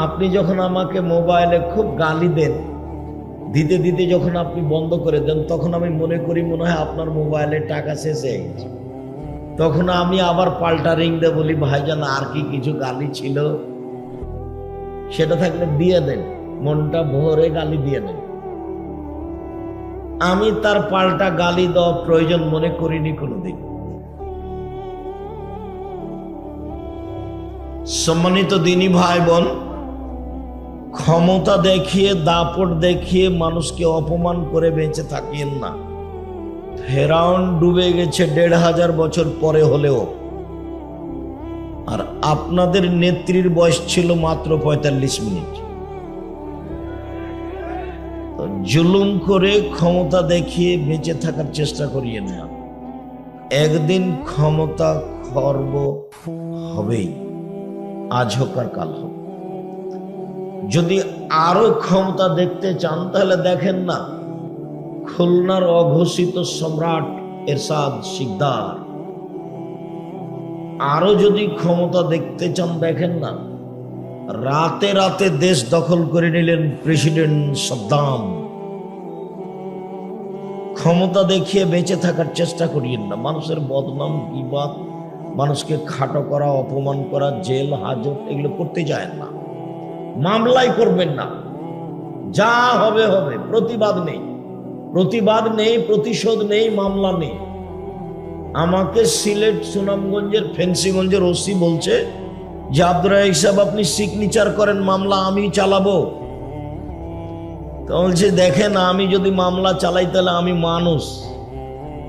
আপনি যখন আমাকে মোবাইলে খুব গালি দেন, দিতে দিতে যখন আপনি বন্ধ করে দেন, তখন আমি মনে করি মনে হয় আপনার মোবাইলে টাকা শেষ হয়ে গেছে। তখন আমি আবার পাল্টা রিং দিয়ে বলি, ভাইজান আর কি কিছু গালি ছিল, সেটা থাকলে দিয়ে দেন, মনটা ভরে গালি দিয়ে দেন। আমি তার পাল্টা গালি দেওয়া প্রয়োজন মনে করিনি কোনোদিন। সম্মানিত দিনী ভাই বোন, ক্ষমতা দেখিয়ে, দাপট দেখিয়ে মানুষকে অপমান করে বেঁচে থাকিয়েন না। ফেরাউন ডুবে গেছে 1500 বছর পরে হলেও, আর আপনাদের নেত্রীর বয়স ছিল মাত্র 45 মিনিট। জুলুম করে ক্ষমতা দেখিয়ে বেঁচে থাকার চেষ্টা করিয়েন না। একদিন ক্ষমতা খর্ব হবেই, আজ হোক আর কাল হোক। যদি আরো ক্ষমতা দেখতে চান তাহলে দেখেন না, খুলনার অঘোষিত সম্রাট এরশাদ শিকদার। আরো যদি ক্ষমতা দেখতে চান দেখেন না, রাতে রাতে দেশ দখল করে নিলেন প্রেসিডেন্ট সাদ্দাম। ক্ষমতা দেখিয়ে বেঁচে থাকার চেষ্টা করিয়েন না। মানুষের বদনাম, গীবাত, মানুষকে খাটো করা, অপমান করা, জেল হাজত, এগুলো করতে যায় না। মামলাই করবেন না, যা হবে হবে। প্রতিবাদ নেই, প্রতিবাদ নেই, প্রতিশোধ নেই, মামলা নেই। আমাকে সিলেট সুনামগঞ্জের ফেন্সিগঞ্জের ওসি বলছে যে আব্দুর রাজ্জাক সাহেব আপনি সিগনেচার করেন, মামলা আমি চালাবো। তো বলছে দেখেন, আমি যদি মামলা চালাই তাহলে আমি মানুষ,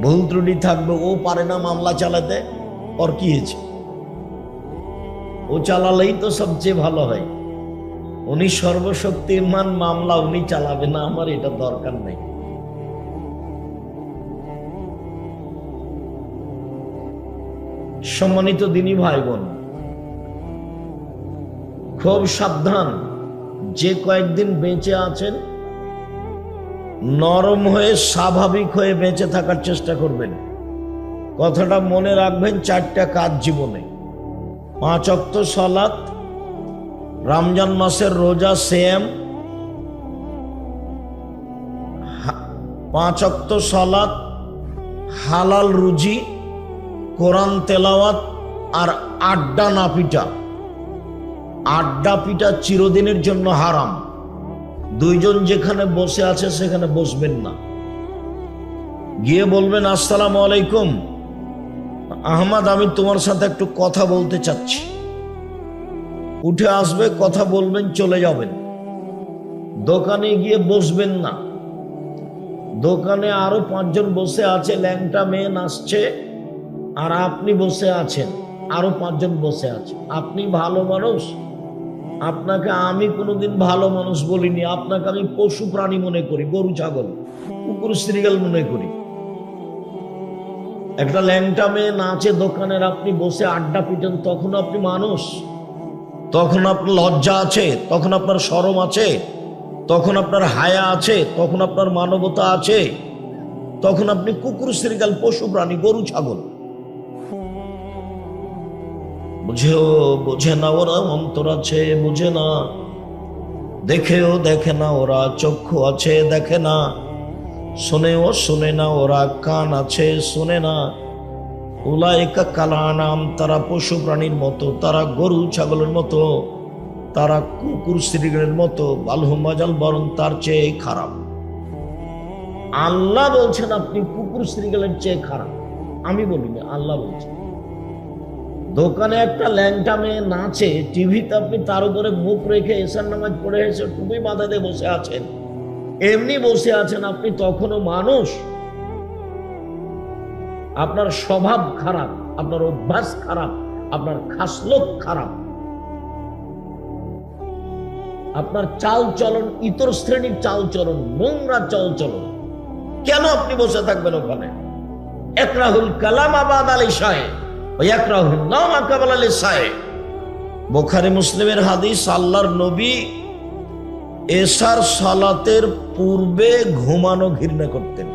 ভুল ত্রুটি থাকবে। ও পারে না মামলা চালাতে, ওর কি হয়েছে? ও চালালেই তো সবচেয়ে ভালো হয়। উনি সর্বশক্তিমান, মামলা উনি চালাবে না, আমার এটা দরকার নেই। সম্মানিত দিনী ভাই বোন, খুব সাবধান। যে কয়েকদিন বেঁচে আছেন, নরম হয়ে স্বাভাবিক হয়ে বেঁচে থাকার চেষ্টা করবেন। কথাটা মনে রাখবেন, 4টা কাজ জীবনে: 5 ওয়াক্ত সালাত, রমজান মাসের রোজা, সিয়াম, 5 ওয়াক্ত সালাত, হালাল রুজি, কোরআন তেলাওয়াত, আর আড্ডা না পিটা। আড্ডা পিটা চিরদিনের জন্য হারাম। 2 জন যেখানে বসে আছে সেখানে বসবেন না। গিয়ে বলবেন আসসালামু আলাইকুম আহমদ, আমি তোমার সাথে একটু কথা বলতে চাচ্ছি। উঠে আসবে, কথা বলবেন, চলে যাবেন। দোকানে গিয়ে বসবেন না। দোকানে আরো 5 জন বসে আছে, ল্যাংটা মেয়ে নাচছে, আর আপনি বসে আছেন, আরো 5 জন বসে আছে। আপনি ভালো মানুষ, আপনাকে আমি কোনোদিন ভালো মানুষ বলিনি। আপনাকে আমি পশু প্রাণী মনে করি, গরু ছাগল কুকুর শ্রীগাল মনে করি। একটা ল্যাংটা মেয়ে নাচে দোকানের, আপনি বসে আড্ডা পিটেন, তখন আপনি মানুষ? তখন আপনার লজ্জা আছে, তখন আপনার শরম আছে, তখন আপনার হায়া আছে, তখন আপনার মানবতা আছে, তখন আপনি কুকুর শ্রীগাল পশু প্রাণী গরু ছাগল। বোঝে না ওরা, অন্তর আছে বুঝে না, দেখেও দেখে না ওরা, চক্ষু আছে দেখে না, শোনেও শোনে না ওরা, কান আছে শোনে না। উলাইকা কালানাম, তারা পশু প্রাণীর মতো, তারা গরু ছাগলের মতো, তারা কুকুর শ্রীগালের মতো, বালহুম আযাল, বরং তার চেয়ে খারাপ। আল্লাহ বলছেন আপনি কুকুর শ্রীগালের চেয়ে খারাপ, আমি বলিনি, আল্লাহ বলছেন। দোকানে একটা ল্যাংটা মেয়ে নাচে, টিভিতে আপনি তার উপরে মুখ রেখে এশার নামাজ পড়ে এসে টুপি মাথা দিয়ে বসে আছেন, এমনি বসে আছেন আপনি, তখনও মানুষ। আপনার স্বভাব খারাপ, আপনার অভ্যাস খারাপ, আপনার খাসলত খারাপ, আপনার চাল চলন ইতর শ্রেণীর চাল চলন, নোংরা চাল চলন, কেন আপনি বসে থাকবেন ওখানে? একরাহুল কালাম আবাদ আল ইশায়ে ওয়া ইয়াকরাহুন নাওম কাবাল আল ইশায়ে। বুখারী মুসলিমের হাদিস, আল্লাহর নবী এশার সালাতের পূর্বে ঘুমানো ঘৃণা করতেন।